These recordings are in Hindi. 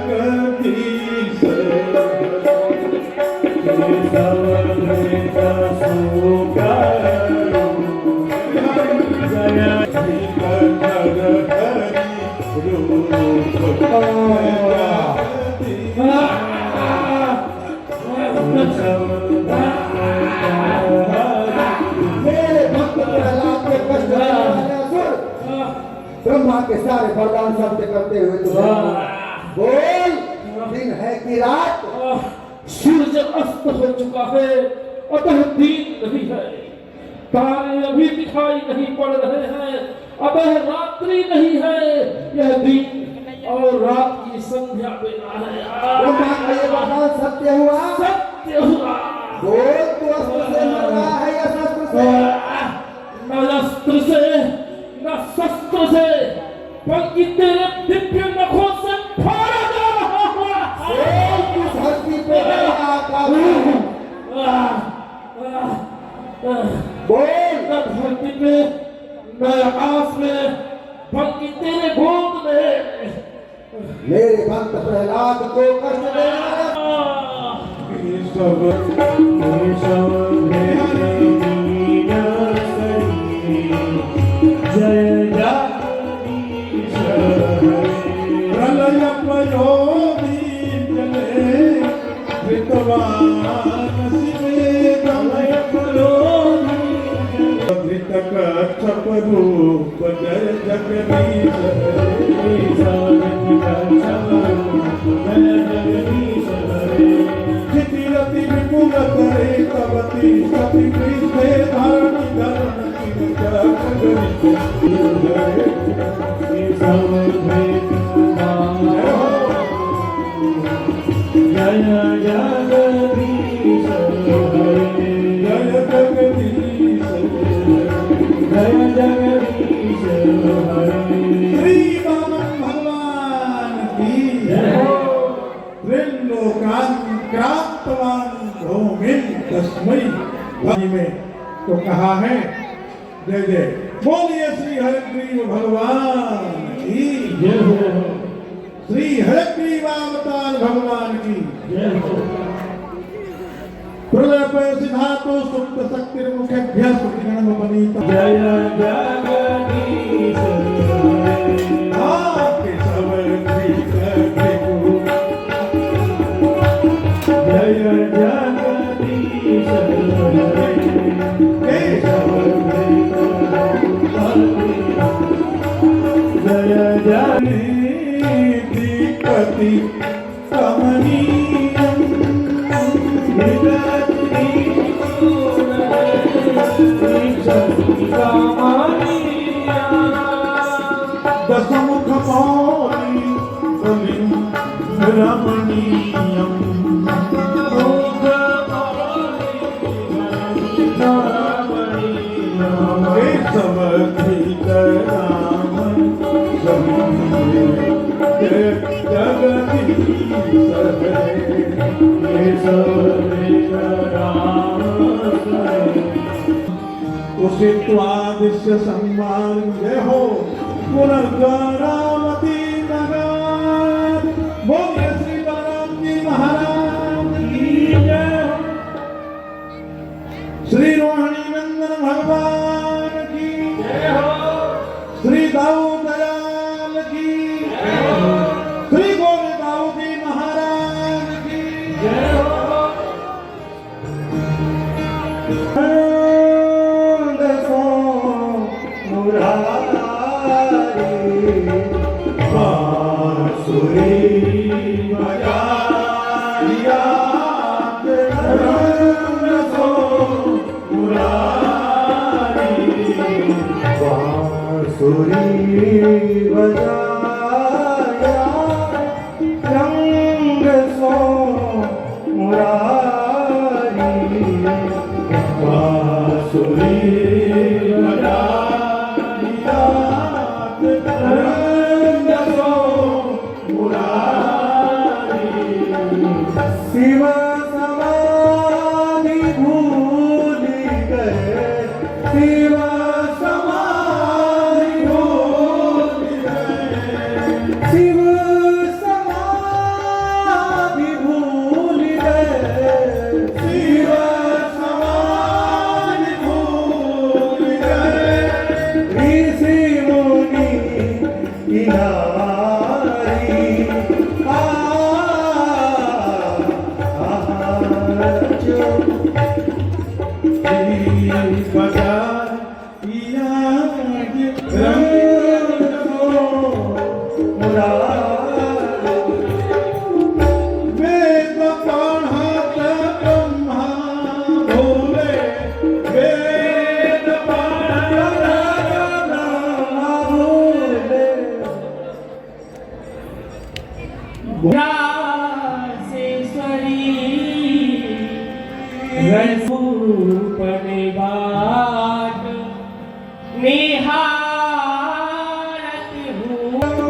जगदीश केशव धृत सुकर जय ब्रह्मा के सारे वरदान शब्द करते हुए बोल, दिन है कि रात? सूरज अस्त हो चुका है, अतः दिन नहीं है। तारे अभी दिखाई नहीं पड़ रहे हैं, अतः रात्रि नहीं है। यह दिन और रात की संध्या बेला है। ब्रह्मा का ये वरदान सत्य हुआ? सत्य हुआ। बोल, तू अस्त्र से मर रहा है या शस्त्र से? न अस्त्र से न शस्त्र से, बल्कि तेरे दिव्य नखों से फाड़ा जा रहा है। किस धरती पे आकाश बोल, न धरती पे न आकाश में, बल्कि तेरे गोद में। मेरे भक्त प्रहलाद को कष्ट देना। केशव केशव जय जगदीश प्रलय पयोधि जले धृतवान शिवे प्रलय पयोधि धृत कच्छप रूप जय जगदीश रति विपुल करे कवती सती कृष्णे धरणी धरण जय जगदीश जय जगदीश जय जगदीश श्री वामन भगवान की त्रिलोकान क्रांतवान भौमिन तस्मै में तो कहा है जय जय बोलिए श्री हरिग्रीव भगवान की जय हो। श्री हरिग्रीवावतार भगवान की जय हो। प्रलय सिद्धातो सुप्त शक्तिर्मुखेभ्यः सुखिगणमपनीत जय जगदीश केशव धृत भृगु जय जगदीश केशव जय जगदीपति कमनीयं दशमुख मौली रमणीयं केशव धृत राम जगदीश उषित्वादिश्य सम्मान जय हो पुनर्द्वारावती नगर बोलिए श्री बलराम जी महाराज की जय हो। श्री रोहिणी नंदन भगवान की जय हो। श्री दाऊ दयाल की जय हो। श्री गोरे दाऊ जी महाराज की जय हो। रसूपने बाट निहारत हूँ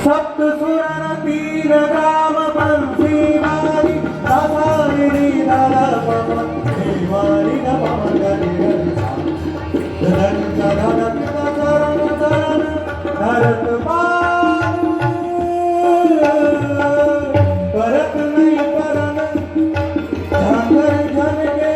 सप्त सुरन तीर राम बंसी वाली दासारी दादा पवन देवारी नमः गरि धन चरण चरण चरण भरत पाल भरत नहीं परन झांकर झन के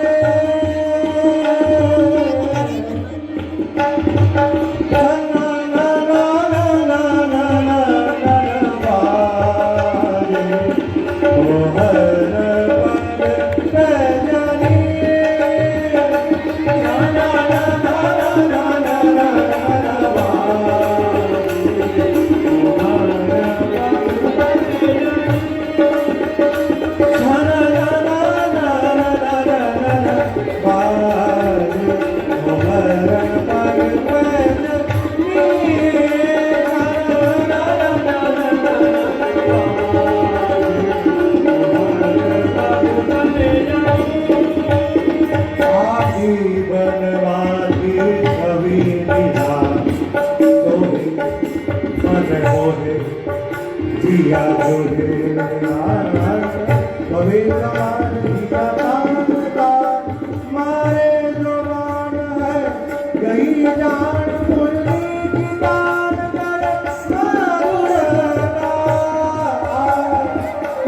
जिया मारे जो मान है यही जान मुरली की दान कर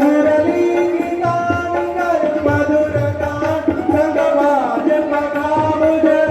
मुरली की दान कर मधुर गान संगवाज पगा मुझे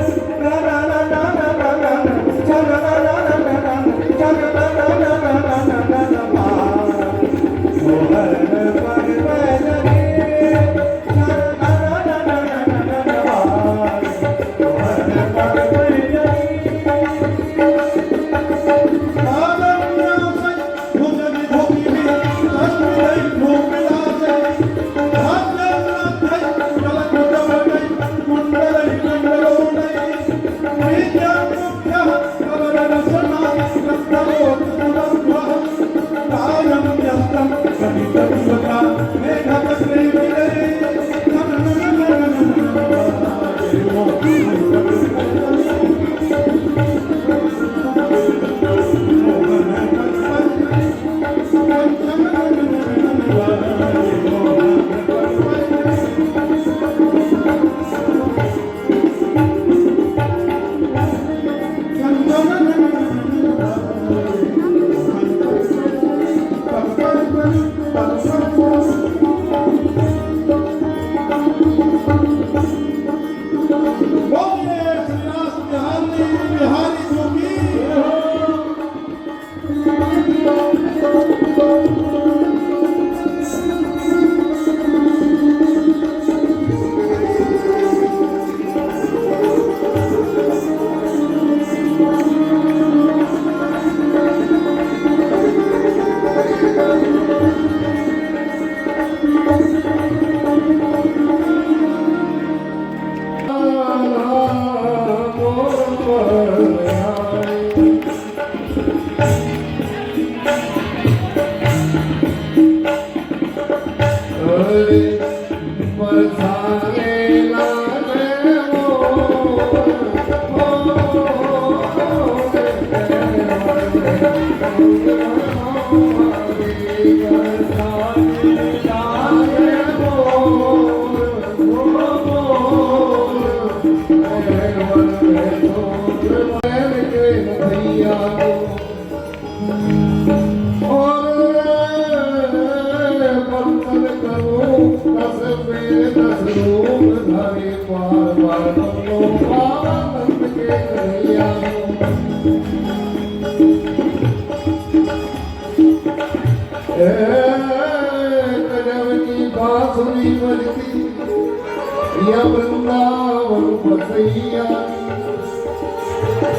वृंदावन बसैया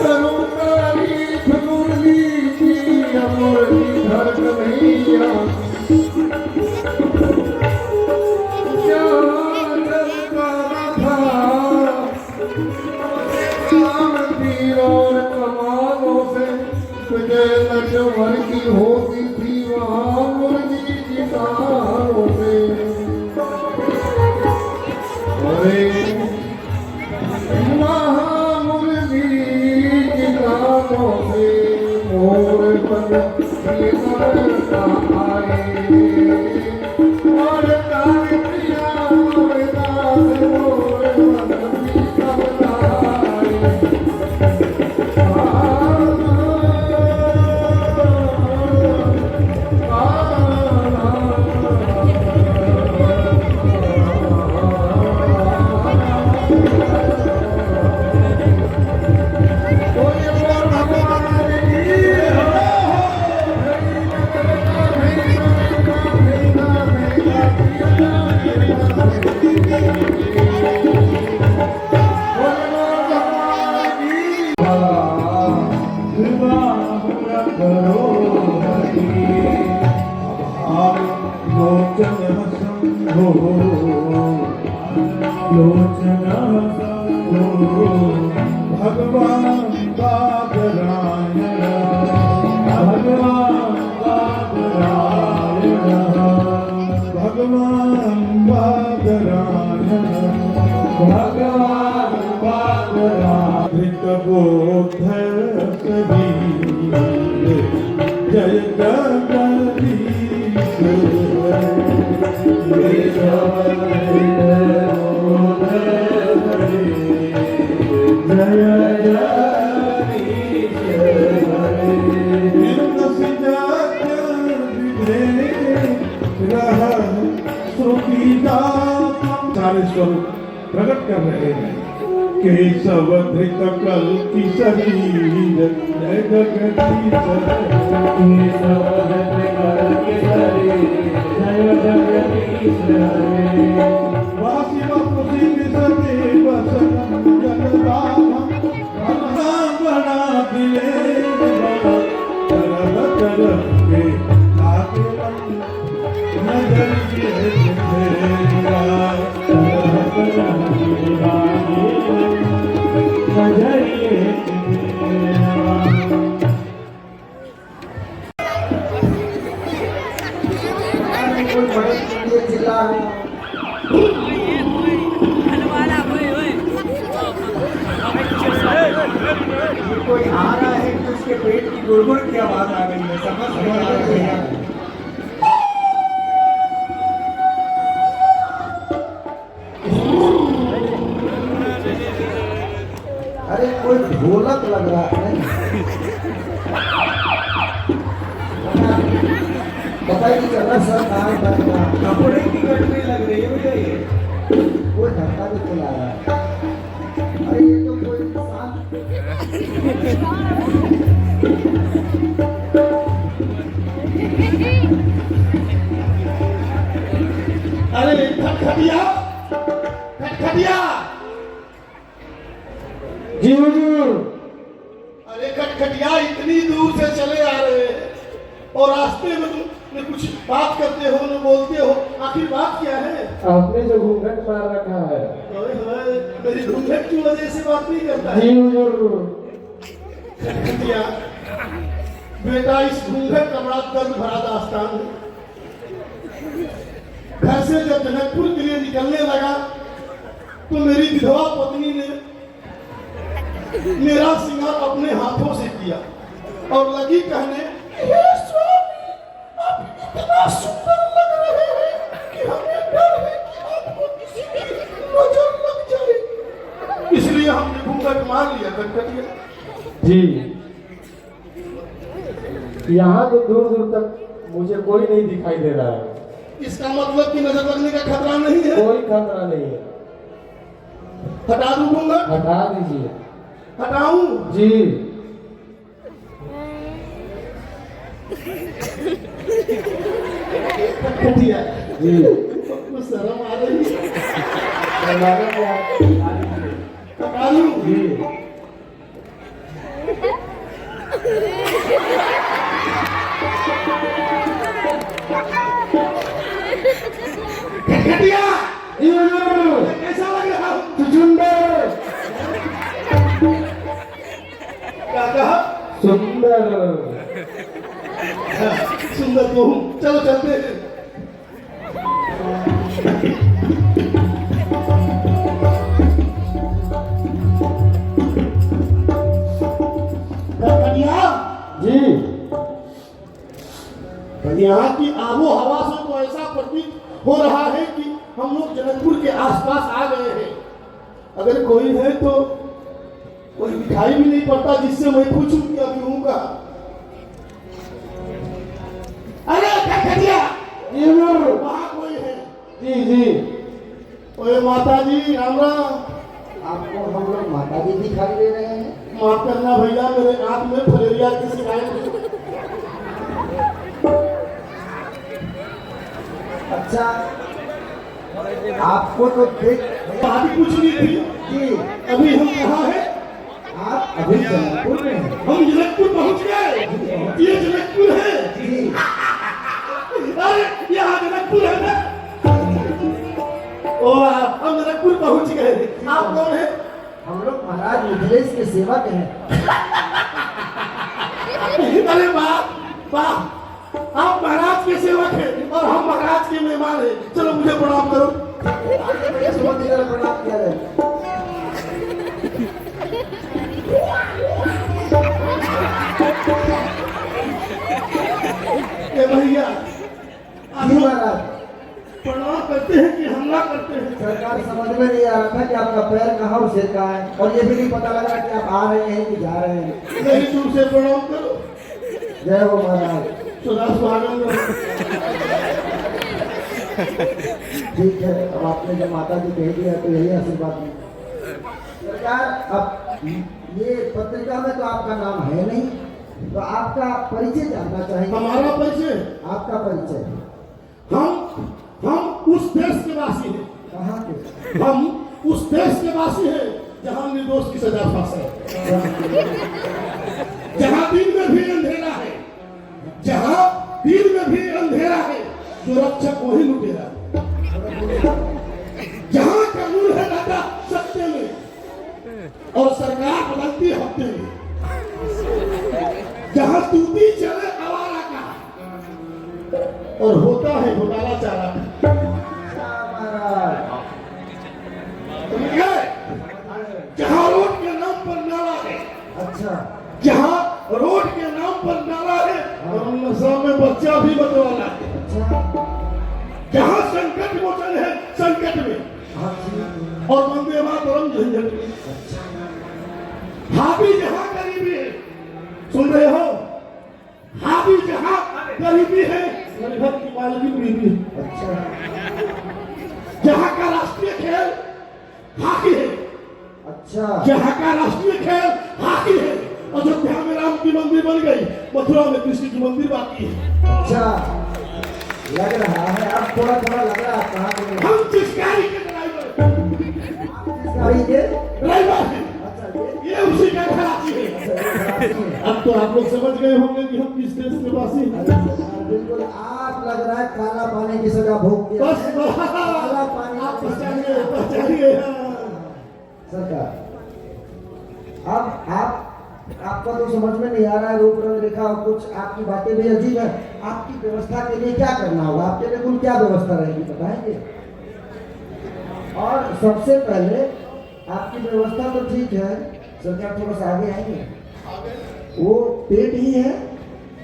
करुणारी मुरली की मुरली धर कन्हैया और कमालों से तुझे लटवर की होती थी वहाँ मुर्गी की तारों से महामुरली की तारों से मोर बन आए और तारे प्रिया और दास मोर बन भगवान बादरायण भगवान बादरायण भगवान बादरायण भगवान बादरायण बोध जय जगदीश सारे स्वरूप प्रकट कर रहे हैं केशव धृत कल की शरीर जय जगदीश केशव धृत कल की शरीर जय जगदीश वासी वासी सदे वसन जगदाधम बना दिले तरह तरह के आगे नजर के कोई आ रहा है कि उसके पेट की गुड़गुड़ की आवाज आ रही है समझ नहीं आ रही है अरे कोई ढोलक लग रहा है पता ही नहीं चल रहा सर कहाँ कपड़े की गड़बड़ी लग रही है मुझे ये कोई धक्का भी चला रहा है अरे ये तो कोई अरे खटखटिया खटखटिया जी हुजूर। अरे खटखटिया इतनी दूर से चले आ रहे हैं और रास्ते में तुम कुछ बात करते हो न बोलते हो आखिर बात क्या है आपने जो घूंघट मार रखा है मेरी घूंघट की वजह से बात नहीं करता है जी हुजूर। खटखटिया बेटा इस घूंघट का बड़ा दर्द भरा दास्तान है। घर से जब जनकपुर के लिए निकलने लगा तो मेरी विधवा पत्नी ने मेरा श्रृंगार अपने हाथों से किया और लगी कहने, "हे स्वामी, आप इतना सुंदर लग रहे हैं कि हमें डर है कि आपको किसी की नजर लग जाए। इसलिए हमने घूंघट मार लिया कटकटिया। जी, यहाँ तो दूर दूर तक मुझे कोई नहीं दिखाई दे रहा है। इसका मतलब कि नजर लगने का खतरा नहीं है। कोई खतरा नहीं है। हटा दूं घूंघट? हटा दीजिए। हटाऊं? जी। कटिया जी। कुछ शर्म आ रही है। हमारे क्या? हटा दूं? जी। कटिया जी। कैसा लग रहा हूं? सुंदर। क्या कहा? सुंदर। सुंदर तो हूं। चलो चलते हैं। कटिया जी। यहाँ की आबो हवा से तो ऐसा प्रतीत हो रहा है कि हम लोग जनकपुर के आसपास आ गए हैं। अगर कोई है तो कोई दिखाई भी नहीं पड़ता जिससे मैं पूछूं कि अभी हूँ का। अरे कटिया वहाँ कोई है? जी जी। ओए माता जी राम राम। आपको हम लोग माता जी दिखाई दे रहे हैं? माफ करना भैया, मेरे आंख में फलेरिया की शिकायत है। अच्छा, आपको तो देख बात ही पूछनी थी। जी। अभी हम कहाँ हैं? आप अभी जनकपुर में हैं? हम जनकपुर पहुँच गए। ये जनकपुर है। जी। अरे यहाँ जनकपुर है ना? ओ हम जनकपुर पहुँच गए। आप कौन है? हम लोग महाराज मिथिलेश के सेवक हैं। अरे वाह वाह, आप महाराज के सेवक हैं और हम महाराज के मेहमान हैं। चलो मुझे प्रणाम करो। प्रणाम किया जाए। ए भैया जी महाराज। प्रणाम करते हैं कि हमला करते हैं? सरकार समझ में नहीं आ रहा था कि आपका पैर कहाँ और सिर कहाँ है, और ये भी नहीं पता लग रहा कि आप आ रहे हैं कि जा रहे हैं। मेरी दूर से प्रणाम करो। जय हो महाराज। सदा स्वागत करो। ठीक है, अब आपने जब माता जी कह दिया तो यही आशीर्वाद है। सरकार, अब ये पत्रिका में तो आपका नाम है नहीं, तो आपका परिचय जानना चाहेंगे। हमारा परिचय? आपका परिचय। हम उस देश के वासी हैं। कहाँ के? हम उस देश के वासी हैं जहाँ निर्दोष की सजा फांस है, जहाँ दिन में भी अंधेरा है, जहाँ दिन में भी अंधेरा है, जो रक्षक वही लुटेरा है, जहाँ कानून है दादा सत्य में और सरकार बदलती हफ्ते में, जहाँ तूती चले आवारा का और होता है घोटाला चारा। जहाँ रोड के नाम पर नाला है, अच्छा, जहाँ रोड के नाम पर नाला है और नशा में बच्चा भी बदवाला है, अच्छा। जहाँ संकट मोचन है संकट में हाँ जी। और वंदे मातरम झंझट में, हावी जहाँ गरीबी है, सुन रहे हो, हावी जहाँ गरीबी है, घर की मालकिन बीबी है, अच्छा, जहाँ का राष्ट्रीय खेल हॉकी है, अच्छा, जहाँ का राष्ट्रीय खेल हॉकी है, अयोध्या में राम की मंदिर बन गई, मथुरा में कृष्ण की मंदिर बाकी है। अच्छा। लग रहा है, अब थोड़ा थोड़ा लग रहा है आप कहाँ के हैं। हम जिस गाड़ी के ड्राइवर किस गाड़ी के? ड्राइवर हैं, अच्छा, ये उसी का खराबी है। अब तो आप लोग समझ गए होंगे कि हम किस देश के वासी हैं। बिल्कुल, आप लग रहा है काला पानी की सजा भोग दिया बस है। काला पानी आप की सजा। पहचानिए। सरकार, अब आप आपका तो समझ में नहीं आ रहा है, रूप रंग रेखा और कुछ आपकी बातें भी अजीब है। आपकी व्यवस्था के लिए क्या करना होगा, आपके लिए कुल क्या व्यवस्था रहेगी बताएंगे? और सबसे पहले आपकी व्यवस्था तो ठीक है, सरकार थोड़ा सा आगे आएंगे, वो पेट ही है,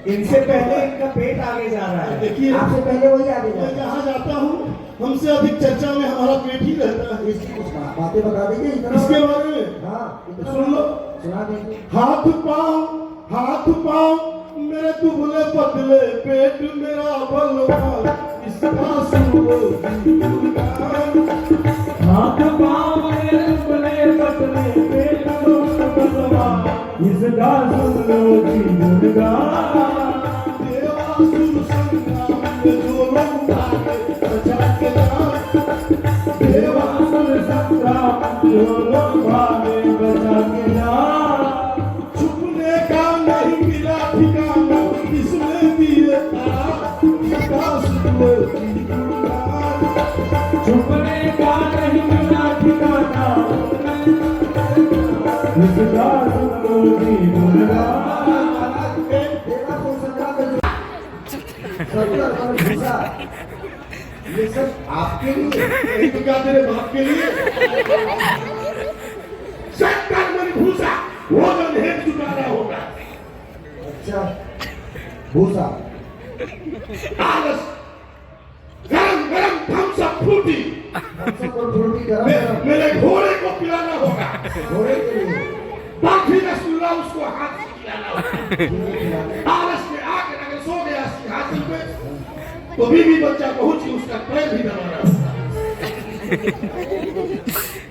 इनसे पहले इनका पेट आगे जा रहा है। देखिए आपसे पहले वही आगे मैं जाएगा। जहाँ जाता हूँ हमसे अधिक चर्चा में हमारा पेट ही रहता है। इसकी कुछ बातें बता दीजिए इतना। इसके बारे में हाँ इतना सुन लो। सुना दीजिए। हाथ पाँव मेरे दुबले पतले पेट मेरा बलवा इसका सुन लो जी गुणगान। हाथ पाँव मेरे दुबले पतले पेट मेरा बलवा इसका सुन लो जी गुणगान। देवासुर संग्राम में जो लोग भागे बचा के जान। देवासुर संग्राम जो लोग भागे बचा के जान। छुपने का नहीं मिला ठिकाना इसमें दिए तारा इसका सुन लो जी गुणगान। छुपने का नहीं मिला ठिकाना इसका सुन लो जी गुणगान। देवासुर संग्राम में सरकार और भूसा, ये सब आपके लिए। यही तो क्या तेरे बाप के लिए सरकार में भूसा वो जन चुकाना होगा। अच्छा भूसा, आलस गरम गरम थम्सअप फ्रूटी हम सब को फ्रूटी गरम मेरे घोड़े को पिलाना होगा। घोड़े के लिए बाकी रसगुल्ला उसको हाथ से खिलाना होगा। आलस में आके अगर सो गया सिंहासन पे तो बीवी बच्चा पहुंच के उसका पैर भी दबाना होगा।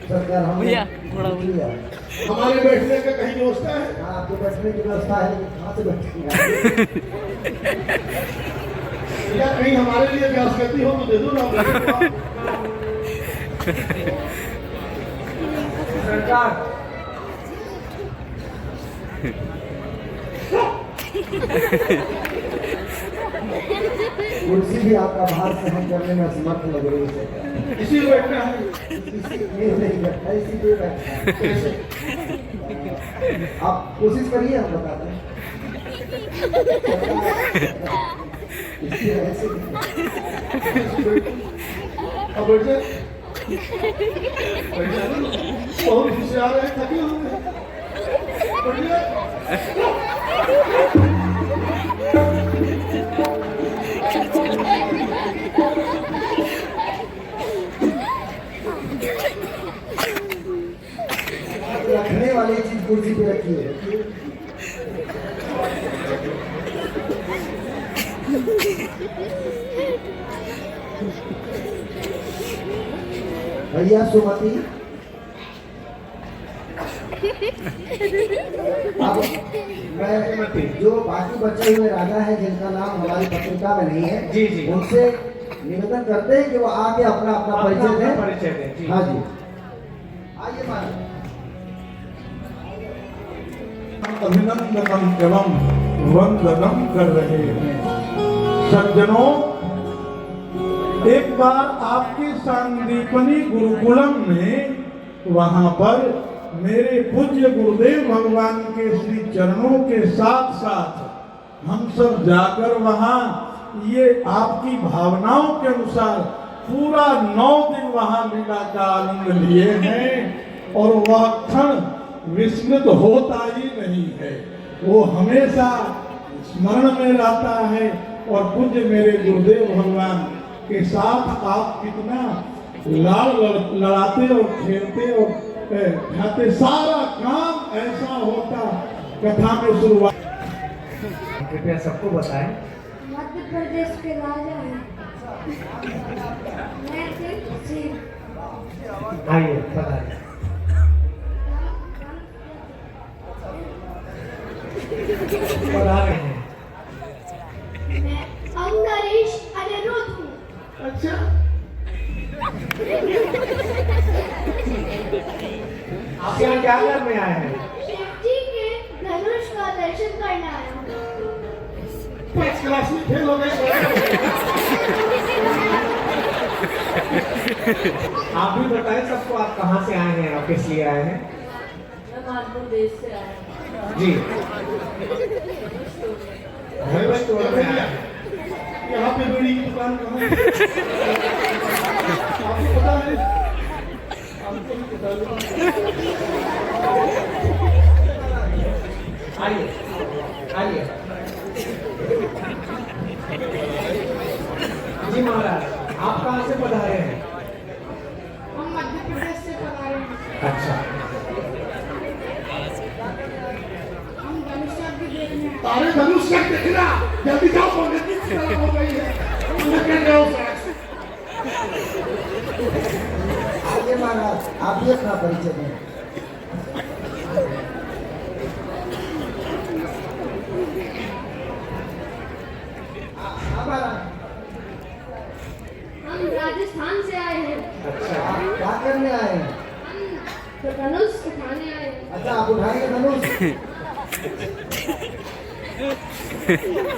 सरकार हम भैया, थोड़ा लिया। हमारे बैठने का कहीं व्यवस्था है? हाँ, आपके बैठने की व्यवस्था है, लेकिन कहाँ से बैठेंगे? या कहीं हमारे लिए व्यास करती हो तो दे दो ना। सरकार कुर्सी भी आपका भार सहन करने में असमर्थ लग रही है सरकार। इसी को बैठना है। इसी नहीं बैठा, इसी पे बैठा। आप कोशिश करिए, हम बताते हैं। इसी वजह से अब बैठ जाए। बहुत होशियार है, थके होंगे। बैठ जाए। रखने वाली चीज कुर्सी पे रखी है। भैया सुमति, अब मैं जो बाकी बचे हुए राजा हैं जिनका नाम हमारी पत्रिका में नहीं है, जी, जी। उनसे निवेदन करते हैं कि वो आके अपना अपना परिचय दें। हाँ जी, आइए महाराज। अभिनंदनम एवं वंदनम कर रहे हैं। सज्जनों, एक बार आपके सांदीपनी गुरुकुलम में वहां पर मेरे पूज्य गुरुदेव भगवान के श्री चरणों के साथ साथ हम सब जाकर वहां ये आपकी भावनाओं के अनुसार पूरा 9 दिन वहां लीला का आनंद लिए हैं और वह क्षण विस्मृत होता ही नहीं है। वो हमेशा स्मरण में रहता है। और पूज्य मेरे गुरुदेव भगवान के साथ आप कितना लड़ाते और खेलते और खाते, सारा काम ऐसा होता। कथा में शुरुआत कृपया सबको बताएं। मध्य प्रदेश के राजा हैं। मैं सिर्फ आइए बताएं। बता रहे हैं। मैं अंगरीश अनिरुद्ध हूँ। अच्छा, आप यहाँ क्या करने आए हैं? शिव जी के धनुष का दर्शन करने आया हूँ। 5 क्लास में फेल हो गए। आप भी बताएं सबको, आप कहाँ से आए हैं और किस लिए आए हैं? मैं मालपुर देश से आया हूँ। जी मैं स्टोर में आया। यहाँ पे बीड़ी की दुकान कहाँ है? आपको पता है? आपको नहीं पता है? आइए आइए जी महाराज, आप कहाँ से पधारे हैं? हम मध्य प्रदेश से पधारे हैं। अच्छा, हम धनुष यज्ञ देखने आए। तारे धनुष का देखना, जल्दी जाओ, पंडित जी खराब हो गई है। लेकिन जाओ सर। आइए महाराज, आप भी अपना परिचय दें। हम राजस्थान से आए हैं। अच्छा, आप क्या करने आए हैं? हम तो धनुष उठाने आए हैं। अच्छा, आप उठाएंगे धनुष?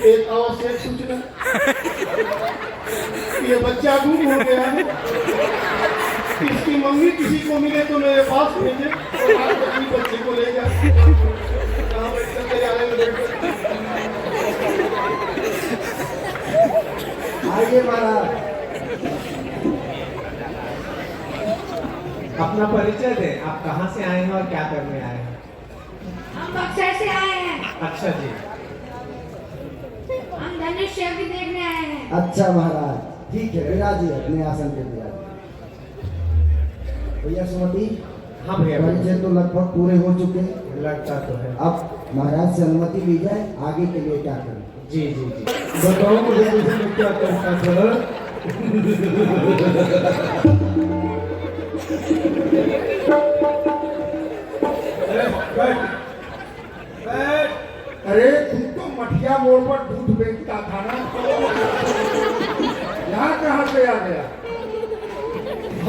एक आवश्यक सूचना, ये बच्चा गुम हो गया है। इसकी मम्मी किसी को मिले तो मेरे पास भेजे और आज अपनी बच्चे को ले जा। कहाँ बैठकर तैयारी में बैठकर। आइए महाराज। अपना परिचय दें, आप कहाँ से आए हैं और क्या करने आए हैं? हम बक्सर से आए हैं। अच्छा जी, हम धनुष यज्ञ देखने आए हैं। अच्छा महाराज, ठीक है, विराजिए अपने आसन पे विराजिए। भैया सुमति, हाँ भैया परिचय तो लगभग पूरे हो चुके हैं। लगता तो है। अब महाराज से अनुमति ली जाए, आगे के लिए क्या करें? जी जी जी, बताओ मुझे इसमें क्या करना था? अरे तुम तो मठिया मोड़ पर दूध बेचता था ना, यहाँ कहाँ से आ गया?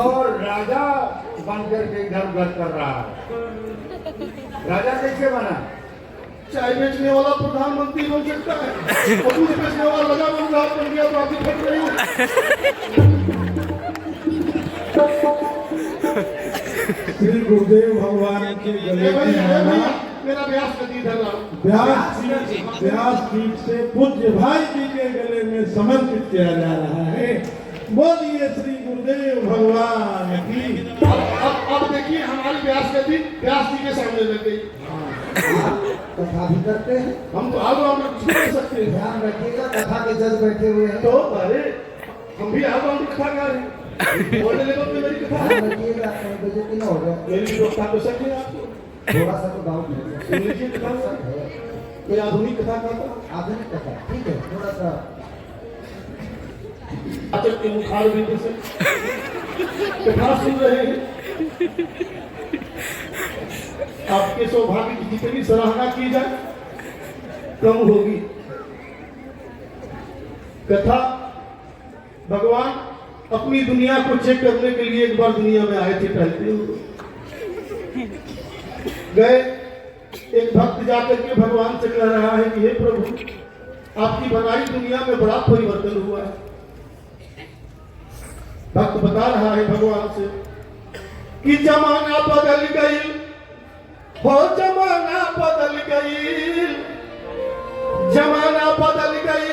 और राजा बनकर के इधर उधर कर रहा है। राजा कैसे बना? चाय बेचने वाला प्रधानमंत्री बन सकता है, और दूध बेचने वाला लगा बन गया तो आपकी फट रही है। श्री गुरुदेव भगवान के गले में माला, मेरा व्यास नदी धर व्यास पीठ से पूज्य भाई जी के गले में समर्पित किया जा रहा है। बोलिए श्री गुरुदेव भगवान की। अब देखिए हमारी व्यास नदी व्यास जी के सामने लग गई। कथा भी करते हैं, हम तो आगे हम कुछ नहीं कर सकते। ध्यान रखिएगा, कथा के जज बैठे हुए हैं। तो अरे हम भी आगे हम कथा कर रहे हैं। बोलने लगे तो मेरी कथा ध्यान रखिएगा, कहीं बेइज्जती ना हो जाए। मेरी जो कथा तो सही है आपको। थोड़ा सा तो डाउट है। सुन लीजिए कथा है। कोई आधुनिक कथा कहता आधुनिक कथा, ठीक है, थोड़ा सा अचक के मुखार बिंदु से कथा सुन रहे हैं। आपके सौभाग्य की जितनी सराहना की जाए कम होगी। कथा भगवान अपनी दुनिया को चेक करने के लिए एक बार दुनिया में आए थे। टहलते हुए गए, एक भक्त जाकर के भगवान से कह रहा है कि हे प्रभु, आपकी बनाई दुनिया में बड़ा परिवर्तन हुआ है। भक्त बता रहा है भगवान से कि जमाना बदल गई हो, जमाना बदल गई, जमाना बदल गई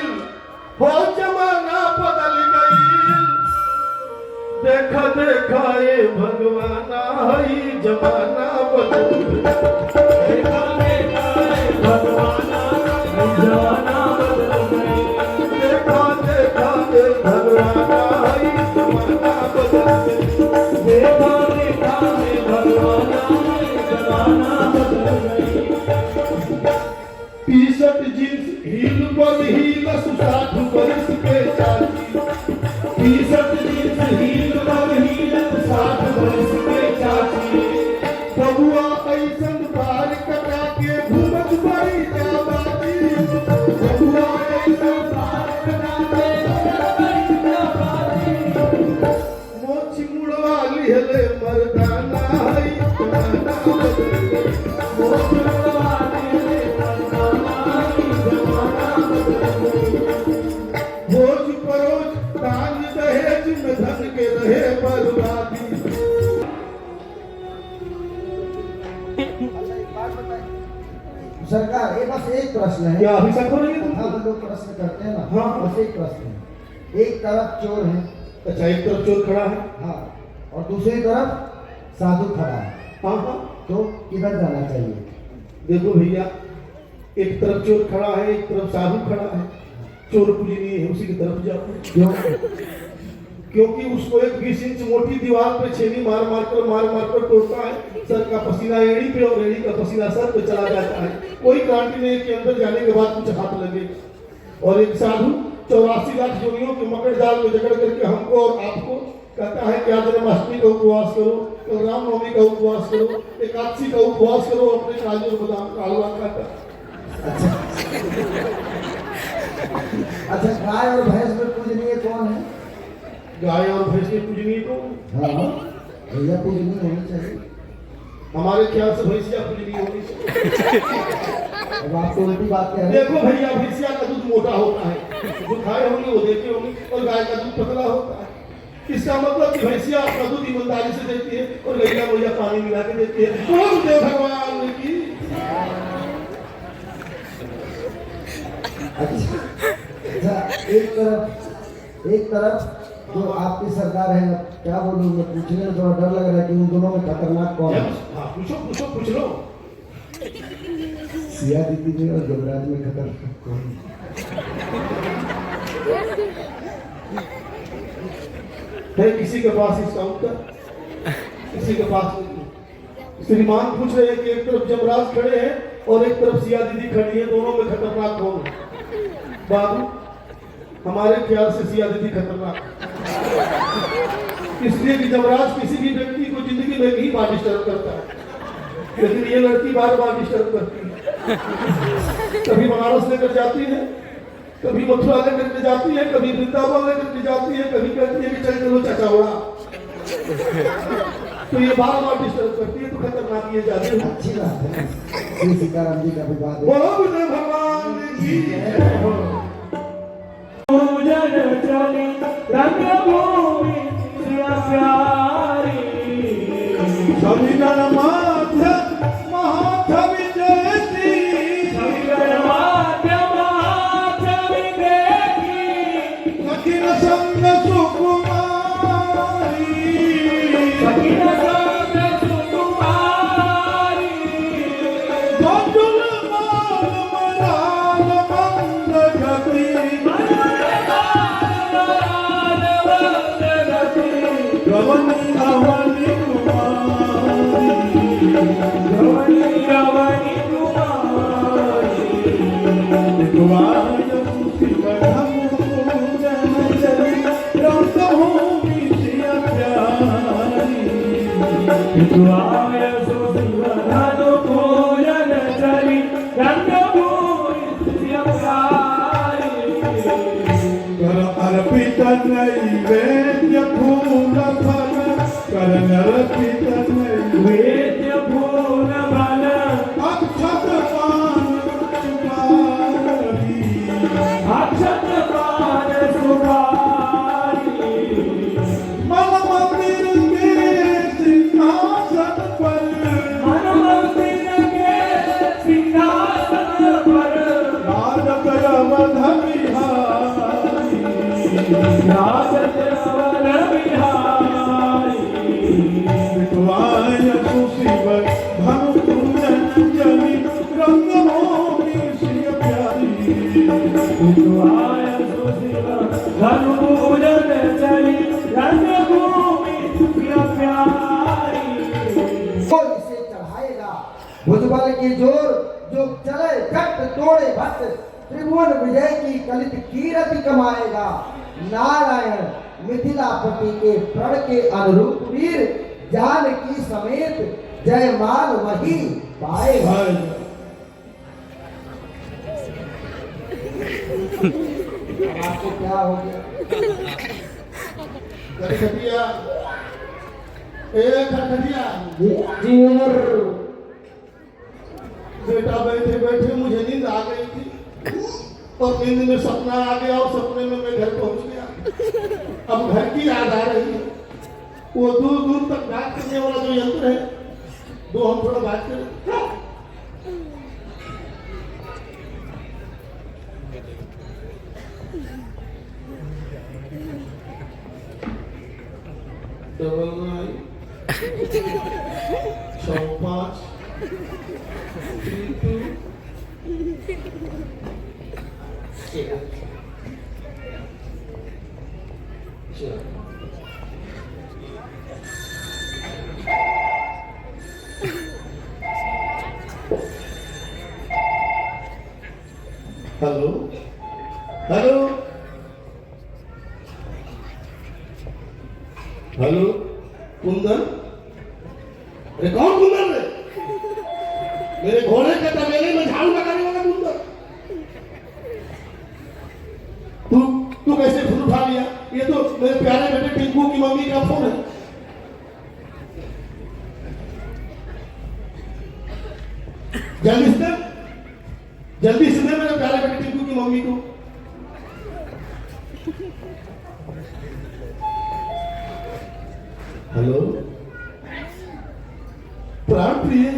हो, जमाना बदल गई। देखा देखा ये भगवाना है, जमाना बदल गई। देखा देखा ये भगवाना है, जमाना बदल गई। देखा देखा ये भगवाना है, जमाना बदल गई। देखा देखा ये भगवाना है, जमाना बदल गई। टी-शर्ट जींस हील पर हील 60 बरस के चाची। टी-शर्ट जींस हील पर हील 60 बरस के चाची। बबुआ ऐसन बाल कटा के घूमत बड़ी जाबाजी। बबुआ ऐसन बाल कटा के घूमत बड़ी जाबाजी। मोछ मुड़वा लिहले मर्दाना है, जमाना बदल गई। मोछ मुड़वा लिहले मर्दाना है, जमाना बदल गई। सरकार ये बस एक प्रश्न है। क्या अभी सफर नहीं है? हाँ, लोग प्रश्न करते हैं ना। हाँ। बस एक प्रश्न है। एक तरफ चोर है, अच्छा, एक तरफ चोर खड़ा है। हाँ, और दूसरी तरफ साधु खड़ा है, हाँ हाँ। तो किधर जाना चाहिए? देखो भैया, एक तरफ चोर खड़ा है, एक तरफ साधु खड़ा है। चोर पूजनीय है, उसी की तरफ जाओ। क्यों? क्योंकि उसको एक 20 इंच मोटी दीवार पे छेनी मार मार कर तोड़ता है। सर का पसीना एड़ी पे और एड़ी का पसीना सर पे चला जाता है। कोई गारंटी नहीं कि अंदर जाने के बाद कुछ हाथ लगे। और एक साधु 84 लाख जोनियों के मकड़ जाल में जकड़ करके हमको और आपको कहता है कि आज जन्माष्टमी का उपवास करो, कल रामनवमी का उपवास करो, एकादशी का उपवास करो, अपने काजू और बादाम का हलवा खाता। अच्छा, गाय और भैंस में पूजनीय कौन है? गाय और भैंस की पूजनीय कौन? हाँ, भैया पूजनीय होनी चाहिए। हमारे ख्याल से भैंसिया पूजनीय होनी चाहिए। अब आप तो उल्टी बात कह रहे हैं। देखो भैया, भैंसिया का दूध मोटा होता है, जो खाए होंगे वो देखे होंगे, और गाय का दूध पतला होता है। इसका मतलब कि भैंसिया अपना दूध ईमानदारी से देती है और गैया भैया पानी मिला के देती है। बोल दे भगवान की। अच्छा, एक तरफ जो आपकी सरकार है, क्या बोलूं मैं, पूछने में थोड़ा डर लग रहा है कि उन दोनों में खतरनाक कौन है? हाँ, पूछ लो। सिया दीदी में और युवराज में खतरनाक कौन है? किसी के पास इसका उत्तर, किसी के पास नहीं। श्रीमान पूछ रहे हैं कि एक तरफ जमराज खड़े हैं और एक तरफ सिया दीदी खड़ी है, दोनों में खतरनाक कौन है? बाबू, हमारे ख्याल से सिया दीदी खतरनाक, इसलिए कि जमराज किसी भी व्यक्ति को जिंदगी में कई बार डिस्टर्ब करता है, लेकिन ये लड़की बार बार डिस्टर्ब करती है। कभी बनारस लेकर जाती है, कभी मथुरा लेकर के जाती है, कभी वृंदावन लेकर के जाती है, कभी कहती है कि चल चलो चचावड़ा। तो ये बार बार डिस्टर्ब करती है, तो खतरनाक ये जाती है। अच्छी बात है। श्री सीताराम जी का विवाद है। बोलो बुद्ध भगवान की जय हो। पूजन चली रंगभूमि शिव प्यारी, छवि गणमाध्य महाछवि जयती, छवि गणमाध्य महाछवि देखी, सखिन संग सुकुमारी, सखिन संग सुकुमारी, मंजुल माल मराल मंद गति, गवनी गवनी कुमारी, गवनी गवनी कुमारी, कुमार शिव धम पूजन चली रंगभूमि शिव प्यारी। विद्वाय सुशिवधनु पूजन चली रंगभूमि शिव प्यारी, कर अर्पित नैवेद्य फूल फल, कर अर्पित नैवेद्य वेद्य फूल बल, अक्षत पान सुपारी, अक्षत पान सुपारी, मन मंदिर के सिंहासन पर, मन मंदिर के सिंहासन पर, राज करवध बिहारी, राजत अवल बिहारी, विद्वाय सुशिव धनु पूजन चली रंगभूमि शिव प्यारी। विद्वाय सुशिव धनु पूजन चली रंगभूमि शिव प्यारी। तो इसे चढ़ाएगा भुजबल की जोर, जो चले झट तोड़े भट्ट, त्रिभुवन विजय की कलित कीर्ति कमाएगा। नारायण मिथिलापति के प्रण के अनुरूप वीर, जानकी समेत जयमाल वही पाएगा। आपको क्या हो गया? खटखटिया, ए खटखटिया, जी बेटा बैठे बैठे मुझे नींद आ गई थी, और नींद में सपना आ गया, और सपने में मैं घर पहुंच गया। अब घर की याद आ रही है। वो दूर दूर तक बात करने वाला जो यंत्र है, दो हम थोड़ा बात करें। 9 6 5 3 2 हेलो हेलो हेलो कुंदन, अरे कौन कुंदन रे? मेरे घोड़े के तबेले में झाड़ू लगाने वाला कुंदन। तू कैसे फोन उठा लिया? ये तो मेरे प्यारे बेटे टिंकू की मम्मी का फोन है। जल्दी से दे मेरे प्यारे बेटे टिंकू की मम्मी को। हेलो प्राण प्रिय,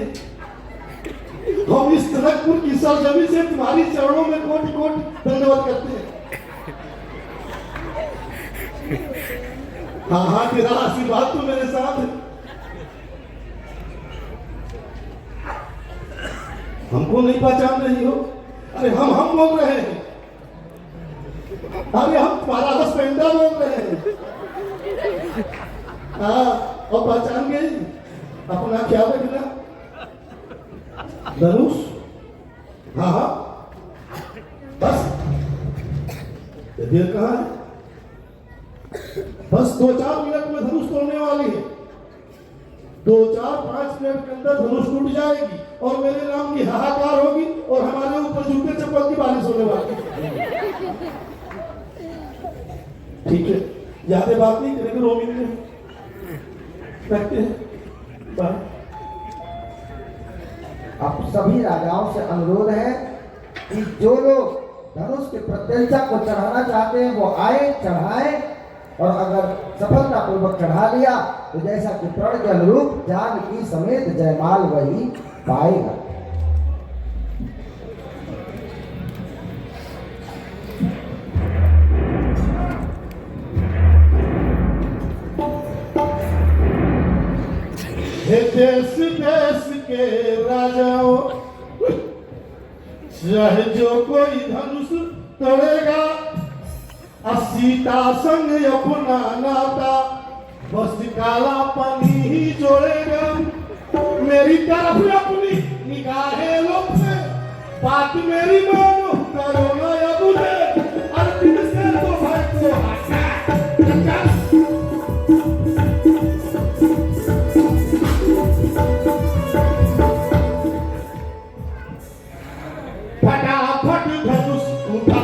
हम इस तनकपुर की सरजमी से तुम्हारी चरणों में कोटि कोटि दंडवत करते हैं। हाँ हाँ, तेरा आशीर्वाद तो मेरे साथ है। हमको नहीं पहचान रही हो? अरे हम बोल रहे हैं। अरे हम तुम्हारा हस्बैंडा बोल रहे हैं। हाँ, और पहचान गई? अपना क्या रखना? धनुष? हाँ हाँ, बस देर कहाँ है? बस 2-4 मिनट में धनुष तोड़ने वाली है। 2-4-5 मिनट के अंदर धनुष टूट जाएगी और मेरे नाम की हाहाकार होगी और हमारे ऊपर जूते चप्पल की बारिश होने वाली है। ठीक है, ज्यादा बात नहीं करेंगे, 2 मिनट में रखते हैं। बाय। अब सभी राजाओं से अनुरोध है कि जो लोग धनुष के प्रत्यंचा को चढ़ाना चाहते हैं वो आए, चढ़ाए, और अगर सफलतापूर्वक चढ़ा लिया तो जैसा कि प्रण के अनुरूप जानकी समेत जयमाल वही पाएगा। देश देश के राजाओं, चाहे जो कोई धनुष तोड़ेगा, सीता संग अपना नाता बस काला पानी ही जोड़ेगा। मेरी तरफ अपनी निगाहें लो से, बात मेरी मानो, करो ना बुझे, अर्पित से तो भाई को हटा। फटाफट धनुष उठा,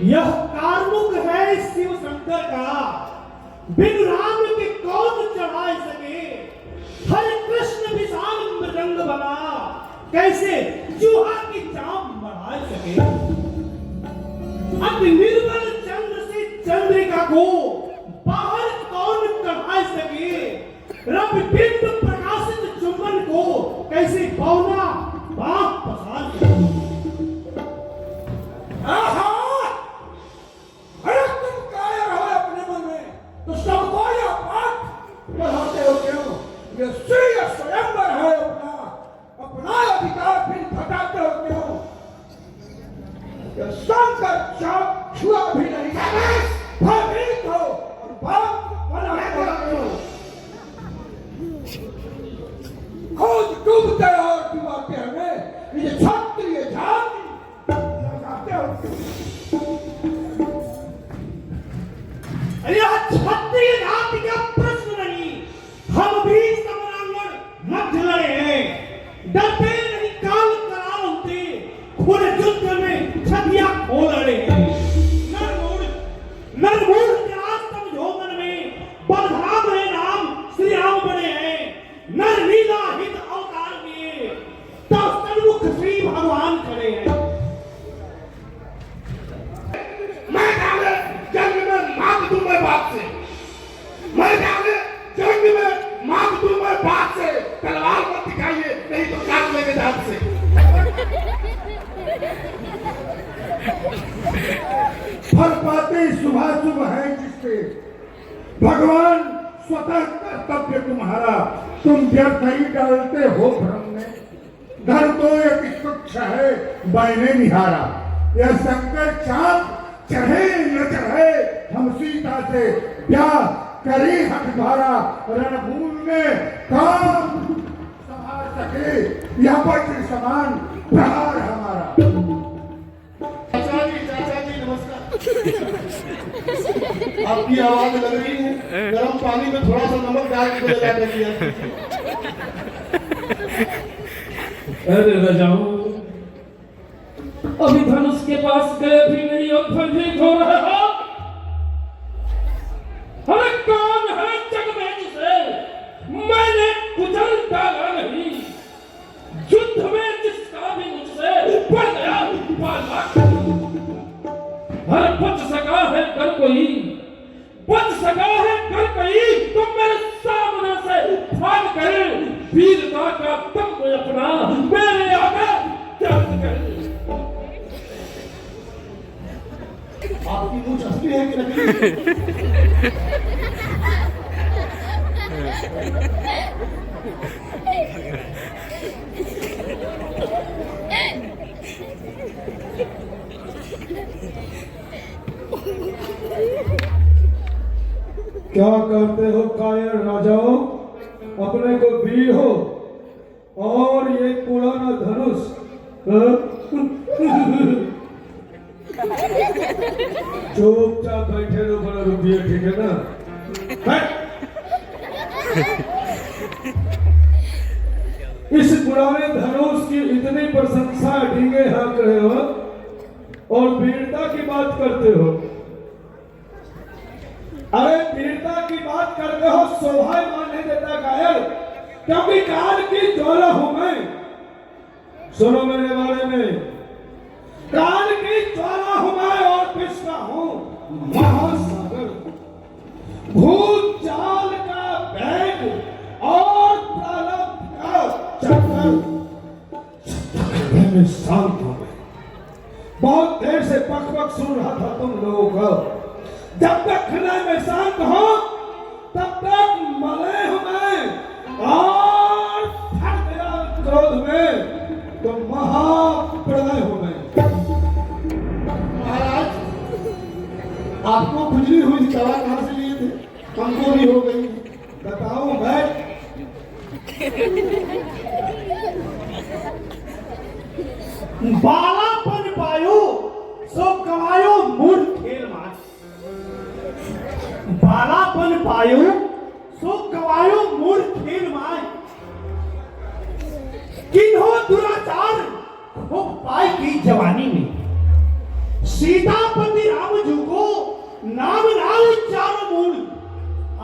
यह कार्मुक है शिव शंकर का, बिन राम के कौन चढ़ा सके। हरे कृष्ण विशाल मृदंग बना, कैसे चूहा की चाम बढ़ा सके। अति निर्मल चंद्र से चंद्रिका को बाहर कौन कढ़ा सके। रवि बिंब प्रकाशित चुंबन को कैसे पौना बाप पसार सके। आहा, अरे तुम कायर हो अपने मन में, तो सबको यह पाठ पढ़ाते हो क्यों? ये स्वयंवर है, अपना अधिकार फिर घटाते हो क्यों? ये शंकर चाप छुआ भी नहीं, भयभीत हो और बाप बनाते हो। खुद डूबते हो डुबाते हमें, ये क्षत्रिय जाति लगाते हो क्यों? यह क्षत्रिय जाति का प्रश्न नहीं, हम भी बाप से, मैं जाने जंग में मांग दूं मैं बाप से, तलवार मत दिखाइए नहीं तो काट लेंगे दांत से। फल पाते सुबह सुबह है जिससे, भगवान स्वतः कर्तव्य तुम्हारा, तुम व्यर्थ ही डालते हो भ्रम में। घर तो एक तुच्छ है मैंने निहारा, यह शंकर चाप चढ़े न चढ़े, हम सीता से ब्याह करें हठ भारा, रणभूमि में काम संभाल सके यह वज्र समान प्रहार हमारा। चाचा जी नमस्कार। आपकी आवाज लग रही है गर्म पानी में थोड़ा सा नमक डाल के लगा दीजिए। अरे रजाऊ, अभी धनुष के पास गए भी नहीं और भयभीत हो रहे हो। अरे कौन है जग में जिसे मैंने कुचल डाला नहीं, युद्ध में जिसका भी मुझसे ऊपर गया बालक। हर बच सका है कर कोई, बच सका है कर कोई, तुम मेरे सामने से भाग कर वीरता का दम अपना मेरे आगे त्याग कर। आपकी मूंछ असली है कि नकली? क्या करते हो कायर राजाओं, अपने को वीर हो और ये पुराना धनुष चुपचाप बैठे रहो, बड़ा रुपये ठीक है ना? इस पुराने धनुष की इतनी प्रशंसा ढींगे हाँक रहे हो और वीरता की बात करते हो। अरे वीरता की बात करते हो, शोभा मान नहीं देता कायर, क्योंकि काल की ज्वाला हूं मैं। सुनो मेरे बारे में, काल की ज्वाला हूं मैं और पिछला हूं महासागर, भूचाल का बैग और प्रारब्ध का चक्कर में शांत हो गए। बहुत देर से पक पक सुन रहा था तुम लोगों को। जब तक हृदय में शांत हो तब तक मरे हो मैं, और फट गया क्रोध में तो महाप्रलय हो गए। महाराज आपको खुजली हुई दवा कहाँ से लिए थे? कमजोरी हो गई, बताओ मैं। बालापन पायो सो कमायो मूर्ख खेल मार, बालापन पायो सो कमायो मूर्ख खेल मार। किन्हो दुराचार खूब पाई की जवानी में, सीतापति राम जी को नाम ना उच्चारो मूल,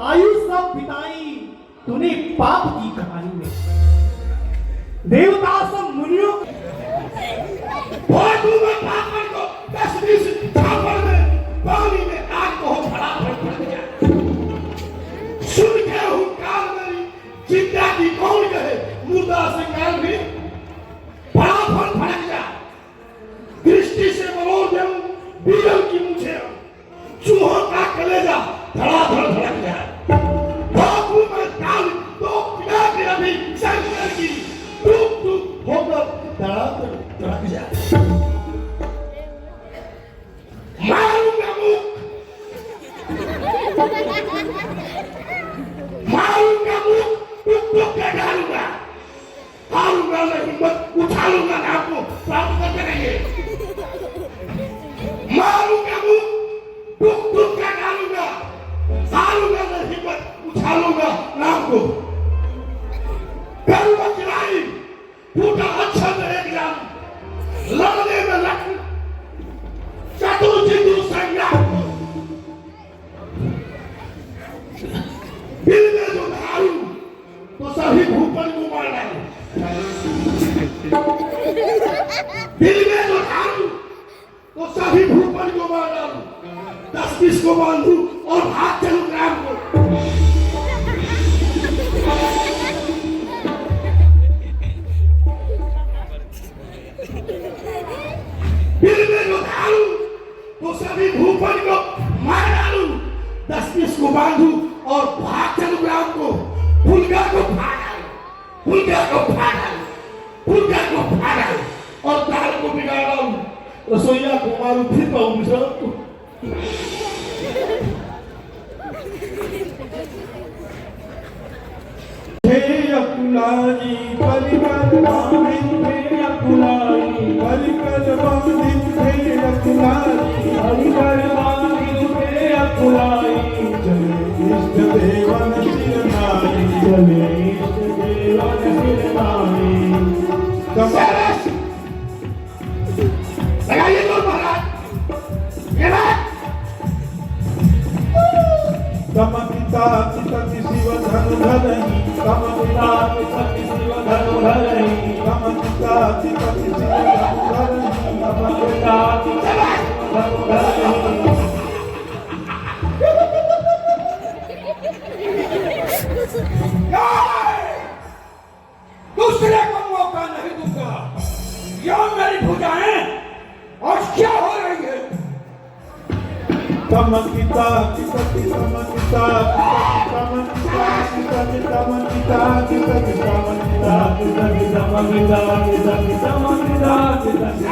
आयु सब बिताई तूने पाप की कहानी में। देवता सब मुनियों बहुत में पापड़ को 10-20 झापड़ में पानी में आग को फटाफट फट गया। सुन के हुंकार मेरी जिंदा की कौन कहे, मुर्दा से काल भी फटाफट फटक गया। दृष्टि से मरोड़ दूं बीरल की मूछे, चूहों का कलेजा धड़ाधड़ धड़क गया। बाबू में काल तो पिला के अभी शंकर की टूक टूक होकर धड़ाधड़ धड़क गया। मारूंगा मुख, मारूंगा मुख, टूक टूक के डालूंगा, हारूंगा मैं हिम्मत, उठा लूंगा नाम को प्राप्त करते रहिए। मारूंगा मुख, टूक टूक के डालूंगा, हारूंगा मैं हिम्मत, उठा लूंगा नाम को। गरुड़ चलाई फूटा अच्छा एक जान, लड़ने में लख चतुर्जिंदु संग्राम, दिल में जो धारू तो सभी भूपन को मार डालू, दिल में जो धारू तो सभी भूपन को मार डालू, 10-20 को बांधू और भाग चलूं ग्राम को। फिर मैं रुकाऊं तो सभी भूपन को मार डालूं, 10-20 को बांधूं और भाग चलूं ग्राम को। फुलका को फाड़, फुलका को फाड़, फुलका को फाड़ और दाल को बिगाड़ डालूं, रसोईया को मारूं, फिर कहूं विश्राम को। अकुलाई परिकर बांधिन थे अकुलाई परिकर बांधिन थे अकुलाई परिकर बांधिन थे अकुलाई चले इष्ट देवन शिरनाई चले इष्ट देवन शिरनाई। लगाइए जोर महाराज, ये बात कमपिता चितति शिव धनु धरहि कमपिता चितति शिव धनु धरहि कमपिता चितति शिव धनु धरहि कमपिता चितति शिव धनु धरहि। दूसरे को मौका नहीं दूंगा। यो मेरी भुजाएं और क्या हो रही है? कमपिता चितति कमपिता कमपिता चितति कमपिता चितति कमपिता चितति कमपिता चितति कमपिता चितति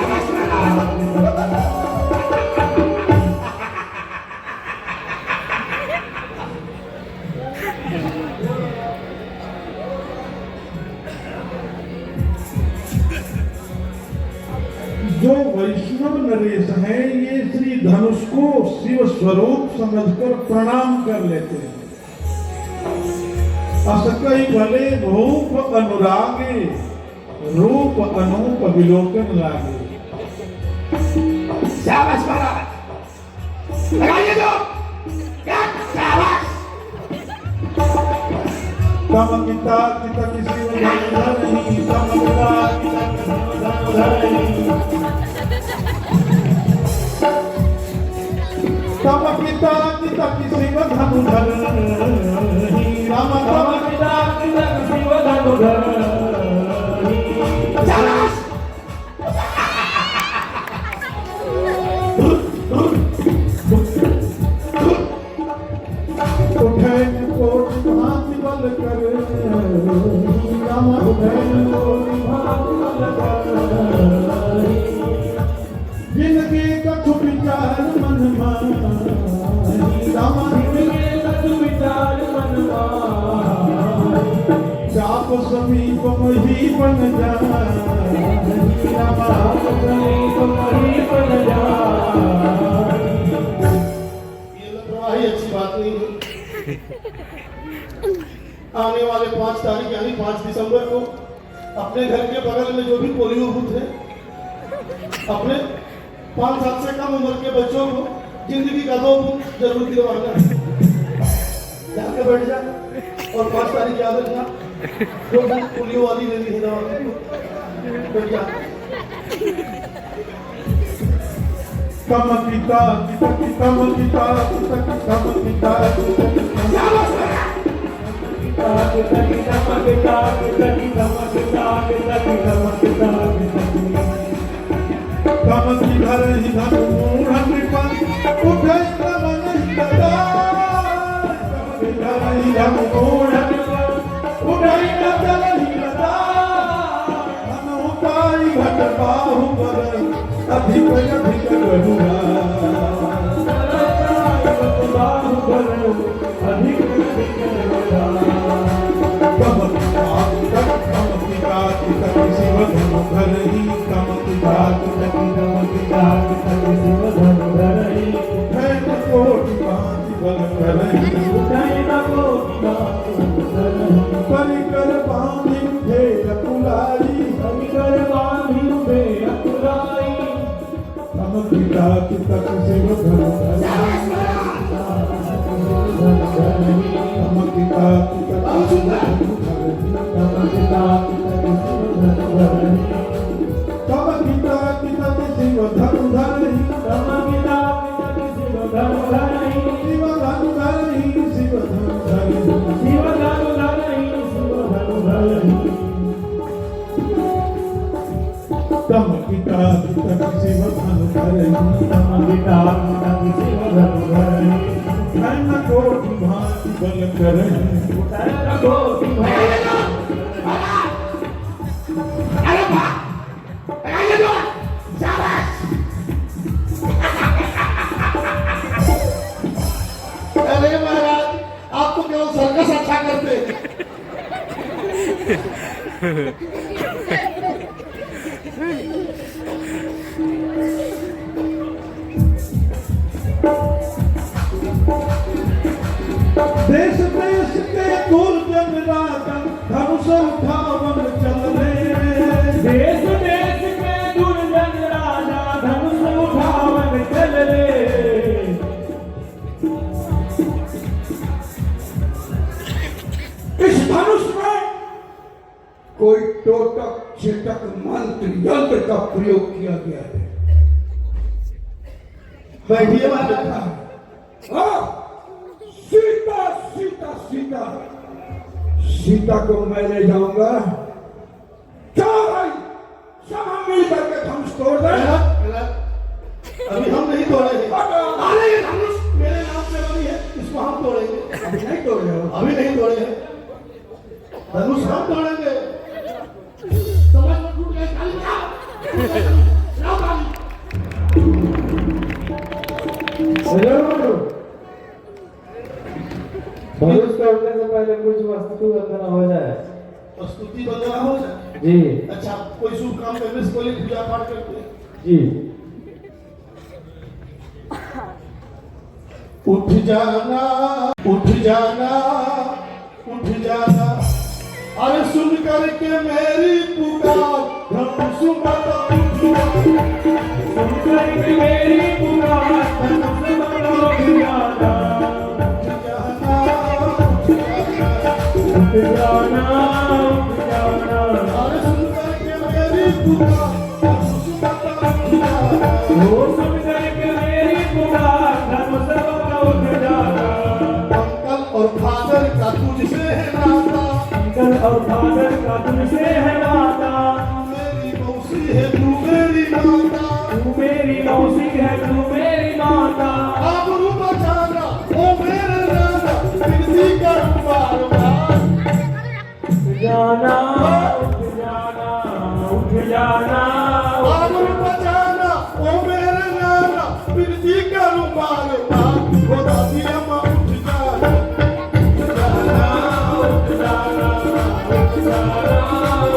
जो वैष्णव नरेश हैं ये श्री धनुष को शिव स्वरूप समझकर प्रणाम कर लेते हैं। असकई भले भूप अनुरागे रूप अनूप विलोकन लागे। शाबाश महाराज, लगाइए जोर, शाबाश। कमपिता चितति शिव धनु धरहि कमपिता चितति शिव धनु धरहि कमपिता चितति शिव धनु धरहि राम कमपिता चितति शिव धनु धरहि। उठैन कोटि भांति बल कर राम उठैन कोटि भांति बल कर जिनके कछु विचार मन माही राम जिनके कछु विचार मन माही जाप समीप मही बन जाही राम जाप समीप मही बन जाही। ये लापरवाही अच्छी बात नहीं है। आने वाले 5 तारीख यानी 5 दिसंबर को अपने घर के बगल में जो भी पोलियो बूथ है, अपने 5 साल से कम उम्र के बच्चों को जिंदगी का 2 बूथ जरूर दिलवाना है। जाके बैठ जा और 5 तारीख याद रखना, जो बूथ पोलियो वाली लेनी है दवा बैठ जा। कमपिता चितति कमपिता चितति कमपिता चितति कमपिता चितति कमपिता चितति कमपिता चितति कमपिता चितति कमपि धरहि धनु मूढ़ नृपं उठै मन हितदा कमपि धरहि धनु मूढ़ नृपं उठै मन हितदा धनु पाई घट बाहुबल अधिक अधिक गरुड़ा बाहुबल अधिक अधिक गरुड़ा। कमपिता चितति शिव धनु धरहि कमपिता चितति कमपिता चितति शिव धनु धरहि उठैन कोटि भांति बल करहि उठैन कोटि भांति बल करहि परिकर बांधिन थे अकुलाई परिकर बांधिन थे अकुलाई कमपिता चितति शिव धनु धरहि कमपिता चितति शिव धनु धरहि कमपिता चितति शिव धनु धरहि कमपिता चितति शिव धनु धरहि कमपिता चितति शिव धनु धरहि शिव धनु कोटि भांति बल करे अरे महाराज आप तो केवल सर्कस अच्छा करते देश देश के दुर्जन राजन धनुष उठावन चल रे देश देश के दुर्जन राजा धनुष उठावन चल रे इस धनुष में कोई टोटक चेटक मंत्र यंत्र का प्रयोग किया गया है। बैठिए महाराज। हाँ, सीता सीता सीता सीता को मैं ले जाऊंगा। चलो भाई, सब हम मिल करके धनुष तोड़ दें। अभी हम नहीं तोड़ेंगे। अरे ये धनुष मेरे नाम से बनी है, इसको हम तोड़ेंगे। अभी नहीं तोड़ रहे हो। अभी नहीं तोड़ेंगे, धनुष हम तोड़ेंगे। समझ में टूट गए, ताली बजाओ। लाओ ताली। धनुष तोड़ने से पहले कुछ वस्तु वंदना हो जाए। स्तुति वंदना हो जाए। जी अच्छा, कोई शुभ काम करने से पहले पूजा पाठ करते हैं। जी। उठ जाना, उठ जाना, उठ जाना, अरे सुन करके मेरी पुकार, धनुष माता उठ जाना, सुन करके मेरी पुकार धनुष माता उठ जाना, उठ जाना, उठ जाना, अरे सुन करके मेरी पुकार, धनुष माता उठ जाना, वो सुन करके मेरी पुकार धनुष माता उठ जाना। अंकल और फादर का तुझसे है नाता, अंकल और फादर का तुझसे है नाता, मेरी मौसी है तू मेरी माता, तू मेरी मौसी है तू मेरी माता। आबरू बचाना ओ मेरे नाना, विनती करूं बार बार। उठ जाना, उठ जाना, उठ जाना, आबरू बचाना ओ मेरे नाना, विनती करूं बार बार। वो दादी अम्मा उठ जाना, उठ जाना, उठ जाना, उठ जाना,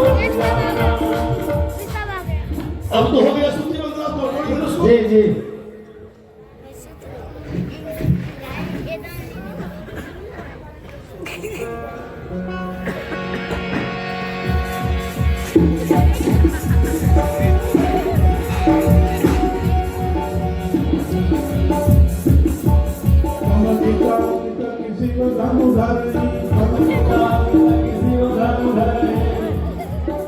उठ जाना। अब तो हो गया स्तुति वंदना तो जी जी। किसी को धनु धरनी किसी को धनु धरनी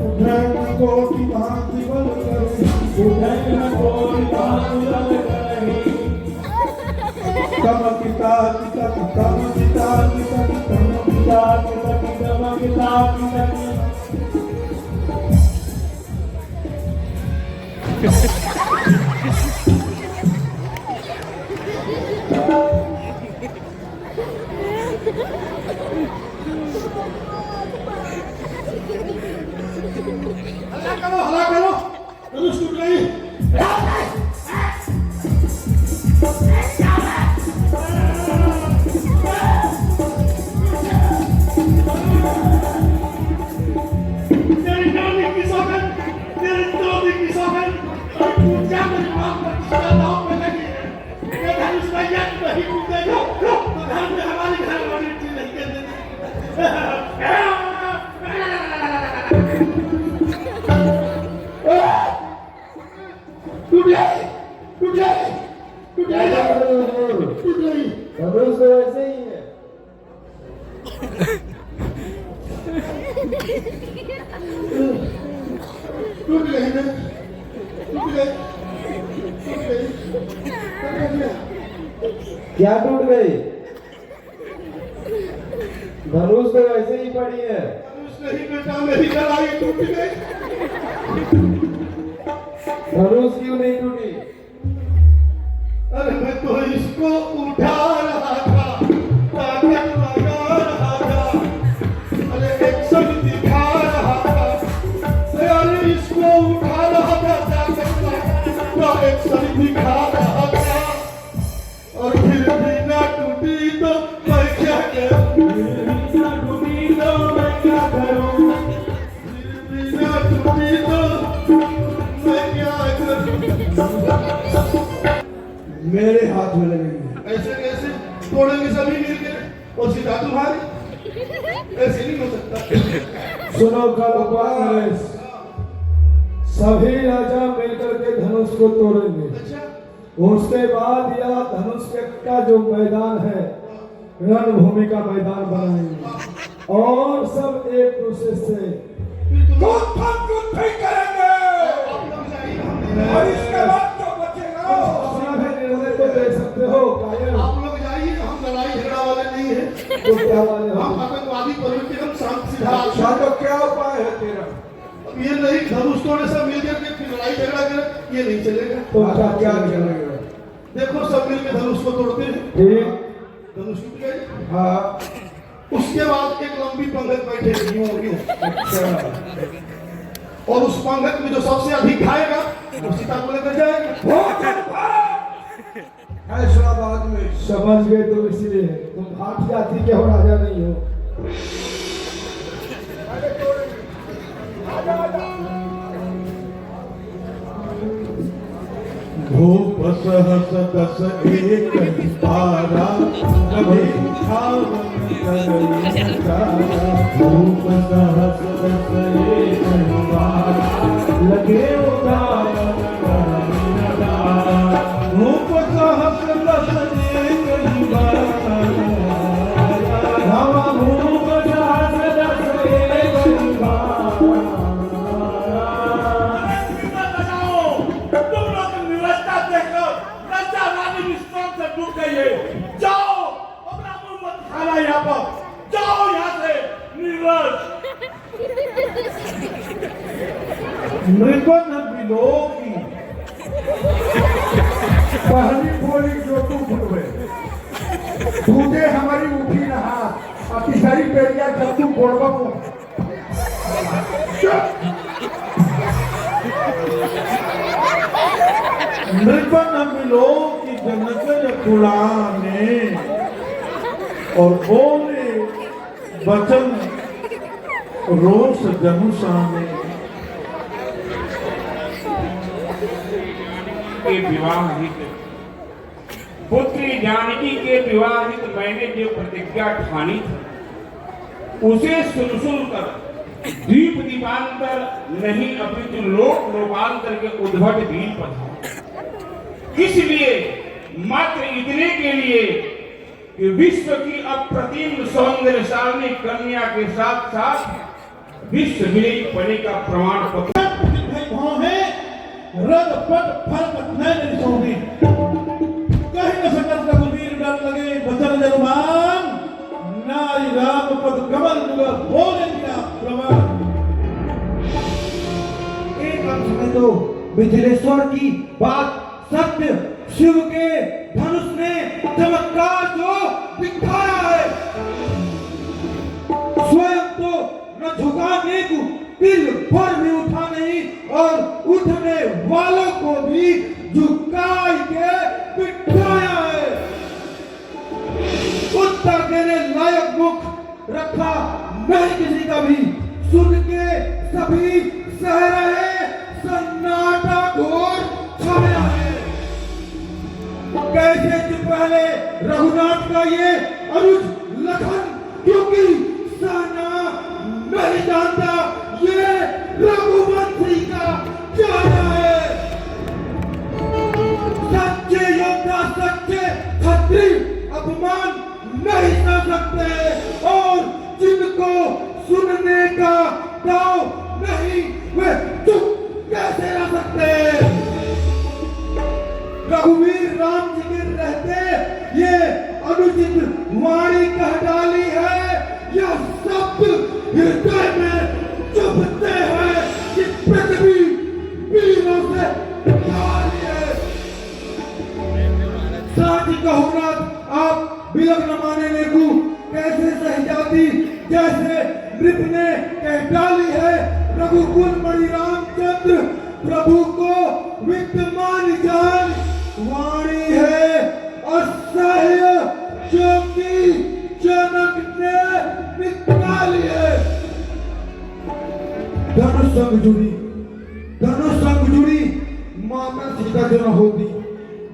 उठैन कोटि भांति बल करे उठैन कोटि भांति बल करे कम पिता पिता कम पिता पिता कम पिता पिता पिता पिता हल्ला करो, धनुष टूट गई। तेरी नानी की सौगंध, तेरी नानी की सौगंध, और टूट जा मेरी मां प्रतिष्ठा दांव पे लगी है। ये धनुष का यज्ञ नहीं टूटेगा, तो घर में हमारी घरवाली चीज नहीं कर देती। टूट गई, टूट गई, टूट गई, टूट गई। धनुष तो वैसे ही है। टूट गई ना, टूट गई, टूट गई, टूट गई। क्या टूट गई? धनुष तो वैसे ही पड़ी है। धनुष नहीं बेटा, मेरी कलाई टूट गई। धनुष क्यों नहीं टूटी? अरे मैं तो इसको उठा रहा था, ताकत लगा रहा था, अरे एक्शन दिखा रहा था, अरे इसको उठा रहा था, ताकत लगा एक्शन दिखा रहा था, और फिर भी ना टूटी तो मैं क्या करूं? ना टूटी तो मैं क्या करूं? फिर भी ना टूटी तो मैं क्या करूं? मेरे हाथ में लगेंगे। ऐसे कैसे तोड़ेंगे सभी मिलकर और सीधा तुम्हारी? ऐसे नहीं हो सकता। सुनो कालोपास, सभी राजा मिलकर के धनुष को तोड़ेंगे। अच्छा, उसके बाद यह धनुष का जो मैदान है रणभूमि का मैदान बनाएंगे और सब एक दूसरे से फिर तुम कौन हम युद्ध नहीं करेंगे आप लोग जाइए, हम नहीं और इसके बाद जो बचेगा अपना भी निर्णय को दे सकते हो। कायर आप लोग जाइए, हम लड़ाई झगड़ा वाले नहीं हैं, तो क्या वाले हो? हम आतंकवादी प्रवृत्ति, हम शांत सीधा। अच्छा, तो क्या उपाय है तेरा? अब ये नहीं धनुष तोड़े सब मिलकर के फिर लड़ाई झगड़ा करें, ये नहीं चलेगा। तो क्या चलेगा? देखो सब मिलकर धनुष को तोड़ते हैं, ठीक। धनुष टूट गए, हाँ। उसके बाद एक लंबी पंगत बैठेगी यूं यूं, अच्छा। और उस पंगत में जो सबसे अधिक खाएगा वो सीता को लेकर जाएगा। फैसला बाद में। समझ गए तुम, इसलिए तुम भाट जाति के हो, राजा नहीं हो। भूप सहस दस एक पारा, कभी खावन करई सारा। भूप सहस दस एक पारा, लगे उदारन करई नदारा। भूप सहस दस एक पारा, रामा भूप सहस दस एक पारा। तुम लोग निरस्ता देखकर राजा रानी विश्राम से टूट गई है। जाओ, अपना मुंह मत खाना यहाँ पर, जाओ यहाँ से निर्लज। नृपन विलोकी पहली बोली जो तू फुटवे टूटे हमारी उठी रहा और तीसरी पेड़िया जब तू बोलबा नृपन मिलो की जनक कुलाने और बोले वचन रोष जनुषाने। के विवाह हित पुत्री जानकी के विवाह हित मैंने जो प्रतिज्ञा ठानी थी उसे सुन कर दीप दीपांतर नहीं अपितु लोक लोकांतर के उद्भट वीर पधा। इसलिए मात्र इतने के लिए कि विश्व की अप्रतिम सौंदर्यशालिनी कन्या के साथ साथ विश्व विजयी पने का प्रमाण पत्र रद पट फरक नैन सोने कहीं न सकल रघुवीर डर लगे बचन जलमान नारी राम पद कमल जुगा बोले दिया प्रमाण। एक समय तो मिथिलेश्वर की बात सत्य, शिव के धनुष ने चमत्कार जो दिखाया है, स्वयं तो न झुकाने को तिल पर भी उठा नहीं और उठने वालों को भी झुकाई के बिठाया है। उत्तर देने लायक मुख रखा नहीं किसी का भी, सुन के सभी सह रहे, सन्नाटा घोर छाया है। कैसे चुप पहले रघुनाथ का ये अनुज लखन, क्योंकि सहना नहीं जानता ये रघुवंशी का जाना है। सच्चे योद्धा सच्चे खत्री अपमान नहीं कर सकते और जिनको सुनने का दाव नहीं वे चुप कैसे रह सकते। रघुवीर राम जी के रहते ये अनुचित वाणी कह डाली है, यह शब्द हृदय में चुभते हैं कि पृथ्वी वीरों से खाली है। जग न माने को कैसे सह जाती, जैसे नृप ने कह डाली है रघुकुल मणि रामचंद्र प्रभु को विद्यमान जान वाणी है असह्य जो कि जनक ने निकाली है। धनुष संग जुड़ी माता सीता जन होती,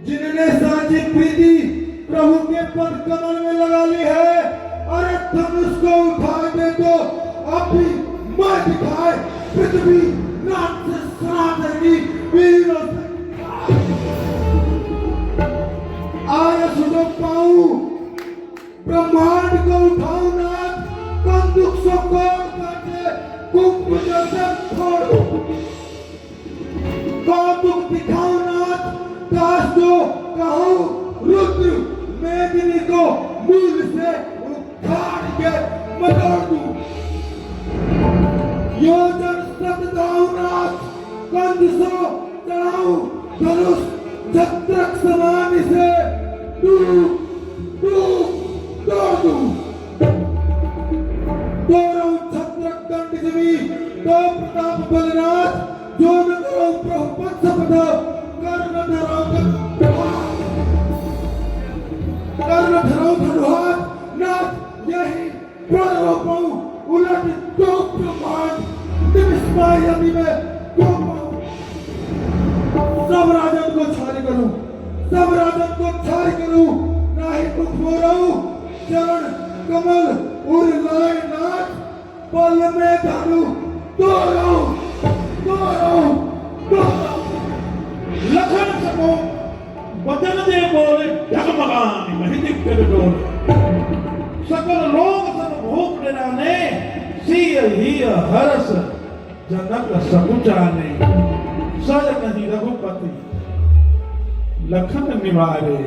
जिन्होंने साची प्रीति प्रभु के पद कमल में लगा ली है। अरे धनुष को उठा दे तो अब भी मैं दिखाए पृथ्वी नाथ से सनातनी वीरों से आय सुनो पाऊं ब्रह्मांड को उठाऊं नाथ, कंदुक से कोड़ करके कुंभ जैसे फोड़ूं, कौतुक दिखाऊं नाथ, काश तो कहूं रुद्र मेदिनी को मूल से उखाड़ के मरोड़ दूं। योजन सतदाऊं नाथ, कंध सो चढ़ाऊं धनुष छत्रक समान से तोड़ दूं। तोड़ूं छत्रक दंड जमी तो प्रताप बलनाथ, जो न करो प्रभु पद शपथ कर्ण धरो धनुहार नाथ, यही प्रणव पाऊं उलट दो ब्रह्मांड निमिषमय यदि मैं दो पाऊं। सब राजन को छारी करूं, सब राजन को छारी करूं, नाही मुख मोराऊं चरण कमल उर लाए नाथ, पल में धनु तोड़ूं लखन सको बदन दे बोले जगमगानी महिदिक कर डोले, सकल लोग सन भूख डराने, सिय हिय हरस जनक सकुचाने, सज नहीं रघुपति लखन निवारे,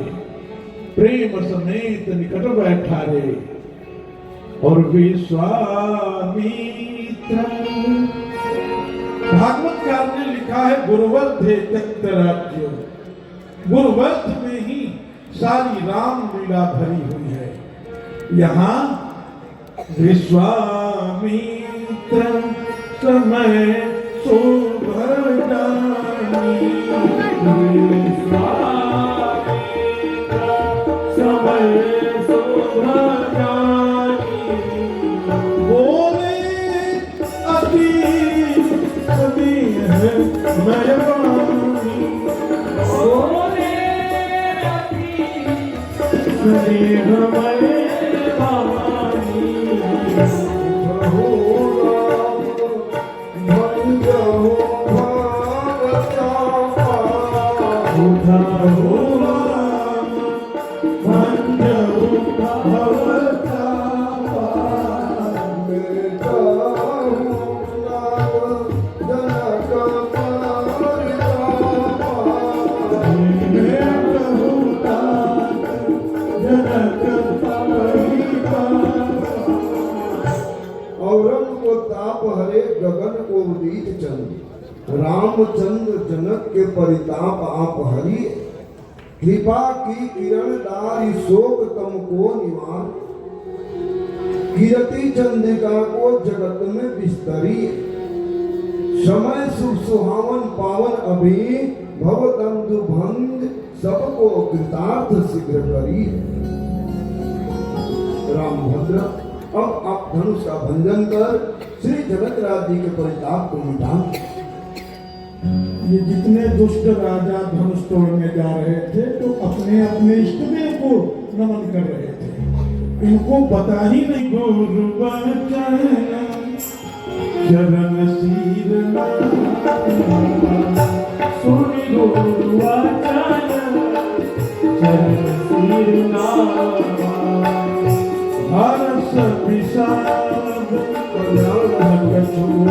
प्रेम समेत निकट बैठारे, और विश्वामित्र। भागवतकार ने लिखा है गुरुवर्धे त्यक्त राज्य, गुरुवर्ध में ही सारी राम लीला भरी हुई है। यहाँ विश्वामित्र समय शोभदानी, विश्वामित्र समय शोभदानी, बोले अति सदी है मेहरबानी, बोले अति सदी है मेहरबानी, प्रभु राम भंजो भगवता उठाओ राम भंजो भगवता, औरंग को ताप हरे गगन को उदीत चंद्र, रामचंद्र जनक के परिताप आप हरि, कृपा की किरण दारी शोक तम को निवार, कीरति चंद्रिका को जगत में विस्तरी, समय शुभ सुहावन पावन अभी, भव दंदु भंग सबको कृतार्थ शीघ्र करी। रामभद्र अब आप धनुष का भंजन कर श्री जनकराज जी के परिताप को मिटा। ये जितने दुष्ट राजा धनुष तोड़ने जा रहे थे तो अपने अपने इष्टदेव को नमन कर रहे थे, इनको पता ही नहीं। गुरु चरण सीर सुनि गुरु चरण सीर हर्ष विषाद कछूर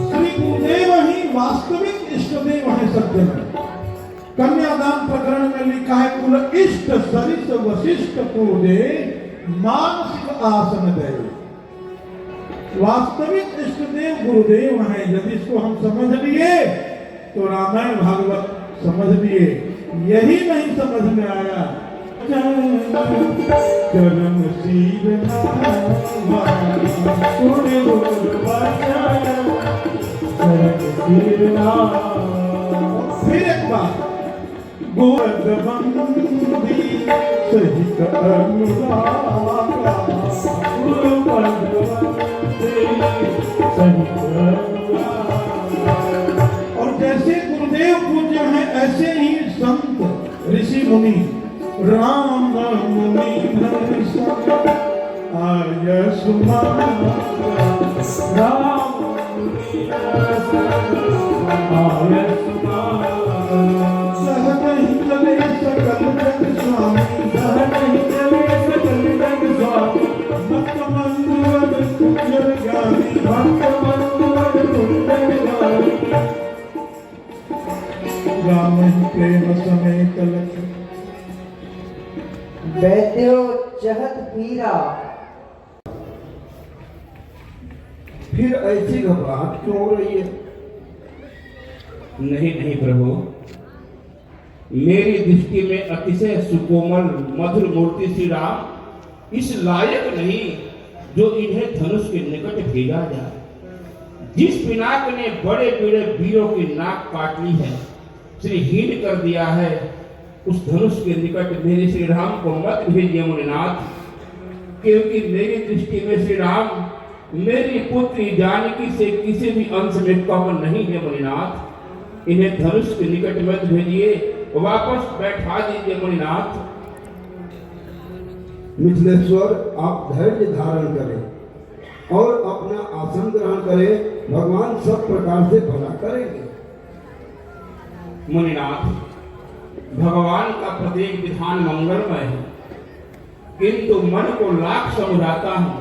श्री गुरुदेव ही वास्तविक इष्टदेव है सज्जन। कन्यादान प्रकरण में लिखा है कुल इष्ट सरिस वशिष्ठ को दे मानसिक आसन दे। वास्तविक इष्ट देव गुरुदेव हैं। यदि इसको हम समझ लिए तो रामायण भागवत समझ लिए। यही नहीं समझ में आया, चरण शील फिर एक बार गोद बंदी सहित अनुरागा, और जैसे गुरुदेव पूज्य हैं ऐसे ही संत ऋषि मुनि राम मुनि आय सुमारा राम आय सुमारा सहज ही चले सकल जग स्वामी, सहज ही चले सकल जग स्वामी, भक्त बंधुवर कुंजर गामी, भक्त बंधुवर कुंजर गामी, राम प्रेम समेत लख बैठो चहत पीरा। फिर ऐसी घबराहट क्यों हो रही है? नहीं नहीं प्रभु, मेरी दृष्टि में अतिशय सुकोमल मधुर मूर्ति श्री राम इस लायक नहीं जो इन्हें धनुष के निकट भेजा जाए। जिस पिनाक ने बड़े बड़े वीरों की नाक काट ली है, श्रीहीन कर दिया है, उस धनुष के निकट मेरे श्री राम को मत भेजिए मुनिनाथ, क्योंकि मेरी दृष्टि में श्री राम मेरी पुत्री जानकी से किसी भी अंश में कम नहीं है मुनिनाथ। इन्हें धनुष के निकट मत भेजिए, वापस बैठा दीजिए मुनिनाथ। मिथिलेश्वर, आप धैर्य धारण करें और अपना आसन ग्रहण करें, भगवान सब प्रकार से भला करेंगे। मुनिनाथ, भगवान का प्रत्येक विधान मंगलमय है, किंतु मन को लाख समझाता हूं,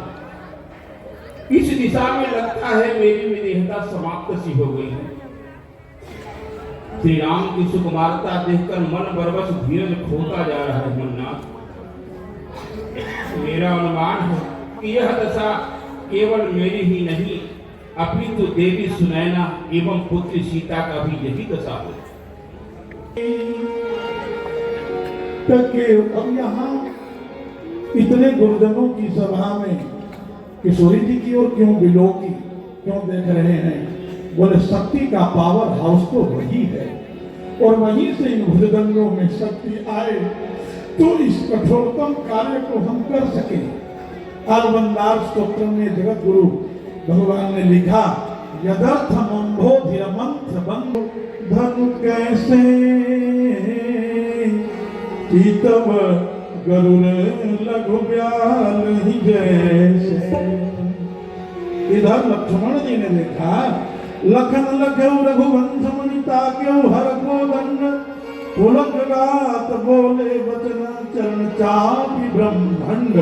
इस दिशा में लगता है मेरी विदेहता समाप्त सी हो गई है। श्री राम की सुकुमारता देखकर मन बरबस धीरज खोता जा रहा है मुन्नाथ। मेरा अनुमान है कि यह दशा केवल मेरी ही नहीं, अपितु देवी सुनैना एवं पुत्री सीता का भी यही दशा हो। अब यहाँ इतने गुरुजनों की सभा में किशोरी जी की ओर क्यों बिलो की क्यों देख रहे हैं? बोले शक्ति का पावर हाउस तो वही है, और वहीं से इन भुजगंगों में शक्ति आए तो इस कठोरतम कार्य को हम कर सके। आलवंदार स्तोत्र में जगत गुरु भगवान ने लिखा, यदर्थ मंभो धीरमंत्र बंधु धनु कैसे चीतव गरुड़ लघु ब्याल ही जैसे। इधर लक्ष्मण जी ने देखा, लखन लखऊ रघुवंश मुनि ताक्यऊ हर को दंड, पुलक गात बोले वचन चरण चापि ब्रह्मंड।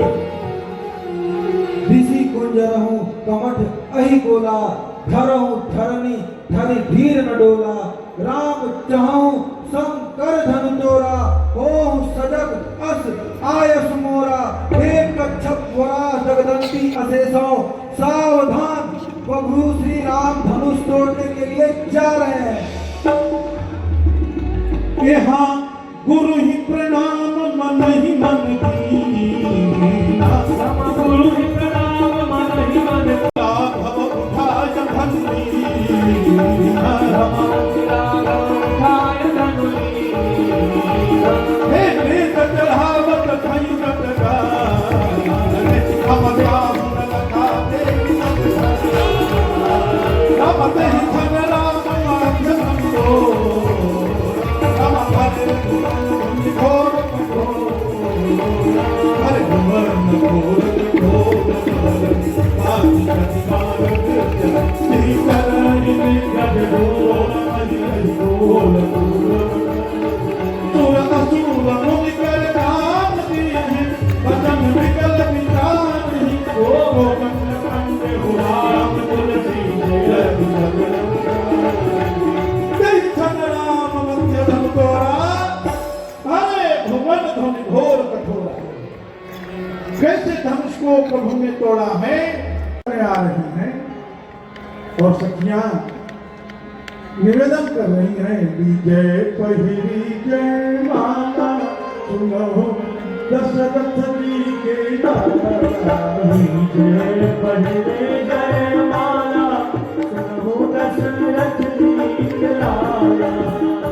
ऋषि कुंजरहूँ कमठ अहि गोला, धरहूँ धरनी धरि धीर न डोला, राम चाहूँ शंकर धन तोरा, होहु सजग अस आयस मोरा, एक कच्छप वरा जगदंती अशेषों, सावधान बबरू श्री राम धनुष तोड़ने के लिए जा रहे हैं। यहाँ गुरु ही प्रणाम मन ही मन दीना, गुरु ही प्रणाम मन ही मन भव उठाय धनुरी, हे वेद चढ़ावत भई कटगा, हम राम लखा दे रामत ही धन राम माध्यम को, हम हरे घोर हरे भुवन घोर घोर आदि प्रतिमारक श्री करण गज डोल हरि बोल सुर असुर मुनि कर नाम दिए, वचन विकल विचार ही को गोविंद कंठ राम तुलसी जय जय राम मध्य धन तोरा, हरे भुवन ध्वनि घोर कठोरा। कैसे धनुष को प्रभु ने तोड़ा है? आ रही है और सखियां निवेदन कर रही हैं, विजय पहिरी जय माला सुनो दशरथ जी के लाला। विजय पहिरी जय माला सुनो दशरथ जी के लाला।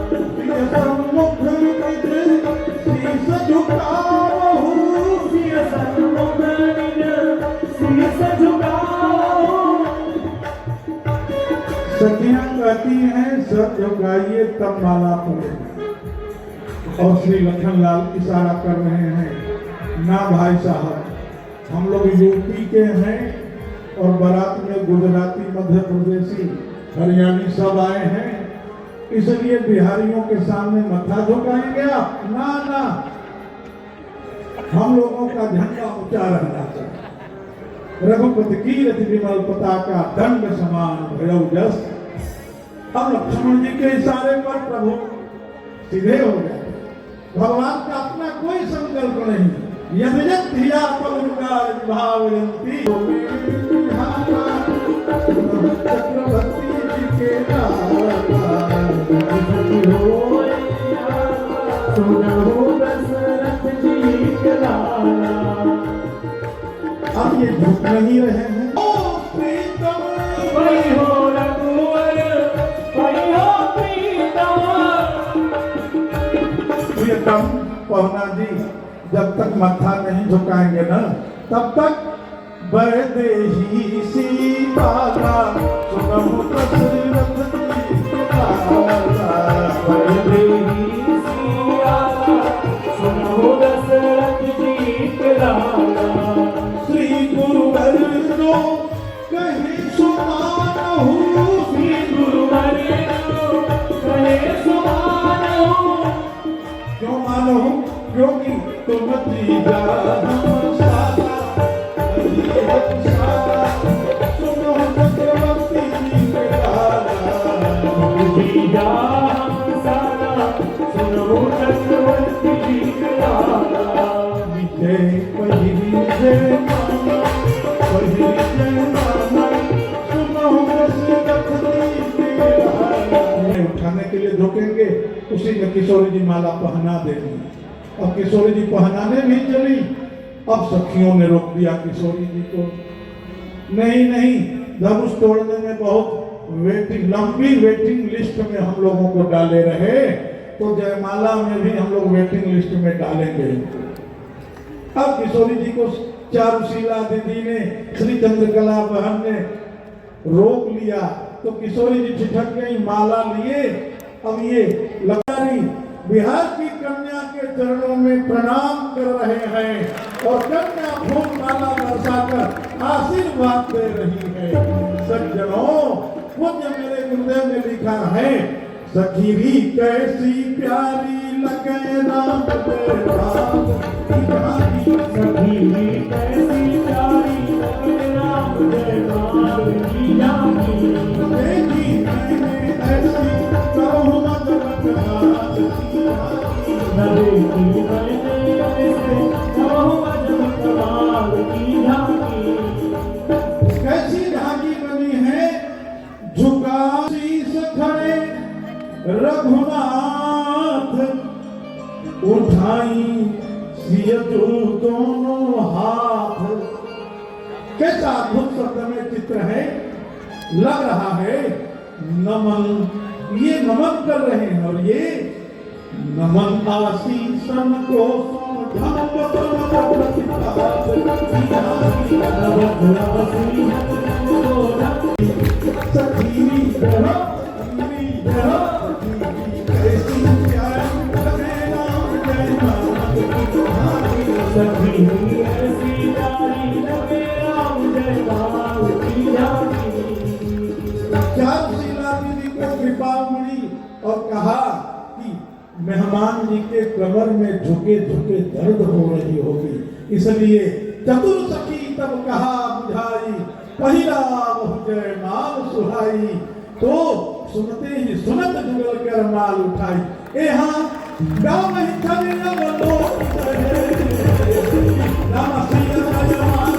प्रिय सम्मुख शीश झुकाओ, प्रिय सम्मुख शीश झुकाओ। सखियां कहती हैं सर झुकाइए तब माला पड़ेगी। और श्री लखनलाल इशारा कर रहे हैं, ना भाई साहब हम लोग यूपी के हैं और बारात में गुजराती, मध्य प्रदेशी, हरियाणी सब आए हैं, इसलिए बिहारियों के सामने मथा झुकाएंगे आप? ना ना, हम लोगों का झंडा ऊंचा रहना चाहिए। रघुपति कीरत विमल पताका दंड समान भैरव जस। अब लक्ष्मण जी के इशारे पर प्रभु सीधे हो गए। भगवान का अपना कोई संकल्प नहीं। यद्यत धिया पवनकार भावयंती चक्रवर्ती जी के दशरथ जी के लाला। अब ये झुक नहीं रहे हैं। प्रियतम पहुना जी जब तक मत्था नहीं झुकाएंगे ना तब तक वैदेही सीता का सुनहु दशरथ जी के लाला। वैदेही सीता का सुनहु दशरथ जी के लाला। श्री गुरुवर जो कहीं सुमानहु, श्री गुरुवर जो कहीं सुमानहु। क्यों मानो? क्योंकि तुम जीजा हम सादा, सुनो चक्रवर्ती जी के लाला। जीजा हम सादा, सुनो चक्रवर्ती जी के लाला। विजय पहिरी जय माला, पहिरी जय माला सुनो दशरथ जी के लाला। उठाने के लिए झुकेंगे, उसी में किशोरी जी माला पहना देंगी। अब किशोरी जी पहनाने भी चली, अब सखियों ने रोक दिया किशोरी जी को। नहीं नहीं, धनुष तोड़ने में बहुत लंबी वेटिंग लिस्ट में हम लोगों को डाले रहे, तो जयमाला में भी हम लोग वेटिंग लिस्ट में डालेंगे। अब किशोरी जी को चारुशीला दीदी ने, श्री चंद्रकला बहन ने रोक लिया, तो किशोरी जी छिटक गई माला लिए। अब ये लकारी बिहार की कन्या के चरणों में प्रणाम कर रहे हैं और कन्या फूल माला बरसाकर आशीर्वाद दे रही है। सज्जनों, पूज्य मेरे गुरुदेव ने लिखा है, सखीरी कैसी प्यारी लगे राम जय राम। सखीरी कैसी प्यारी लगे राम जय राम की जानी। देखी मैंने ऐसी कहो मत बकवास कैसी ढाकी बनी है, झुका शीश खड़े रघुनाथ, उठाई सियजू दोनों हाथ। कैसा अद्भुत शब्द में चित्र है, लग रहा है नमन, ये नमन कर रहे हैं। और ये नमन आशीषन को कृपा मिली और कहा कि मेहमान जी के कमर में झुके झुके दर्द हो रही होगी, इसलिए चतुर सखी तब कहा बुझाई, पहिला बहु जय माल सुहाई। तो सुनते ही सुनत जुगल कर माल उठाई। यहाँ गाँव में छवि न बोलो राम सिया जय माल,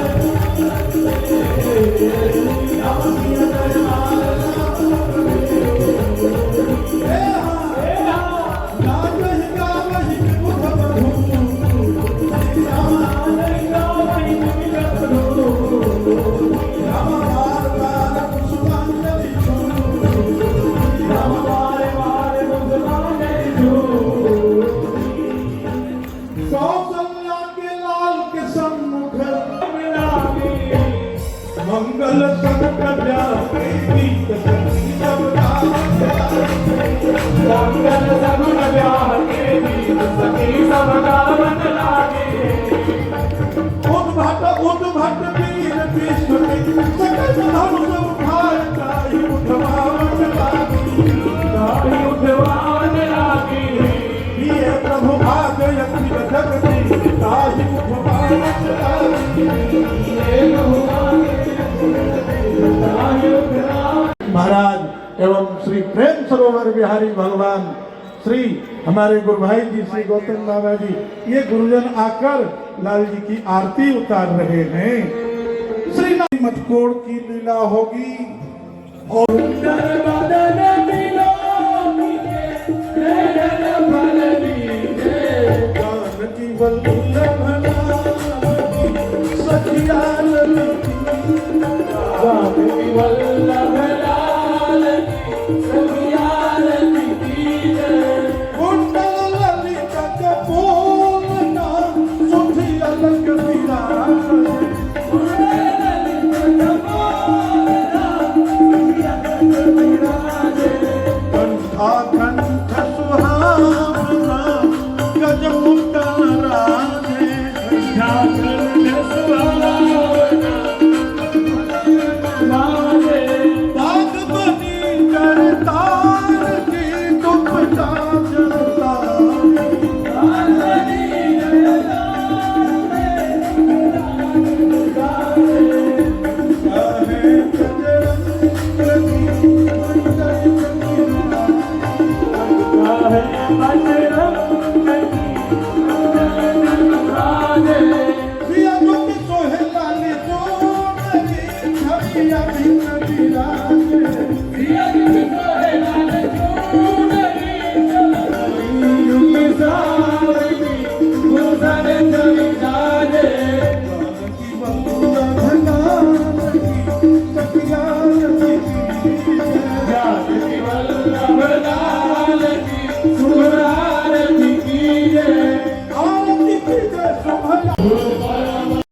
राम सिया जय माल। मंगल सगुन ब्याह के गीत सखी सब गावन लागे उद्भट वीर विष्णु सकल धनुष उठाए ताहि उठवावन लागी ताहि उठवावन लागे ये प्रभु भाग्य अखिल जगति ताहि उठवावन लागी महाराज एवं श्री प्रेम सरोवर बिहारी भगवान श्री हमारे गुरु भाई जी श्री गौतम बाबा जी ये गुरुजन आकर लाल जी की आरती उतार रहे हैं। श्री मटकोड़ की लीला होगी और जानकी वल्लभ सखिया जानकी वल्लभ लाल सखियाल की जय कुंडल ललित कपूर सुखी अलग विराज कंठा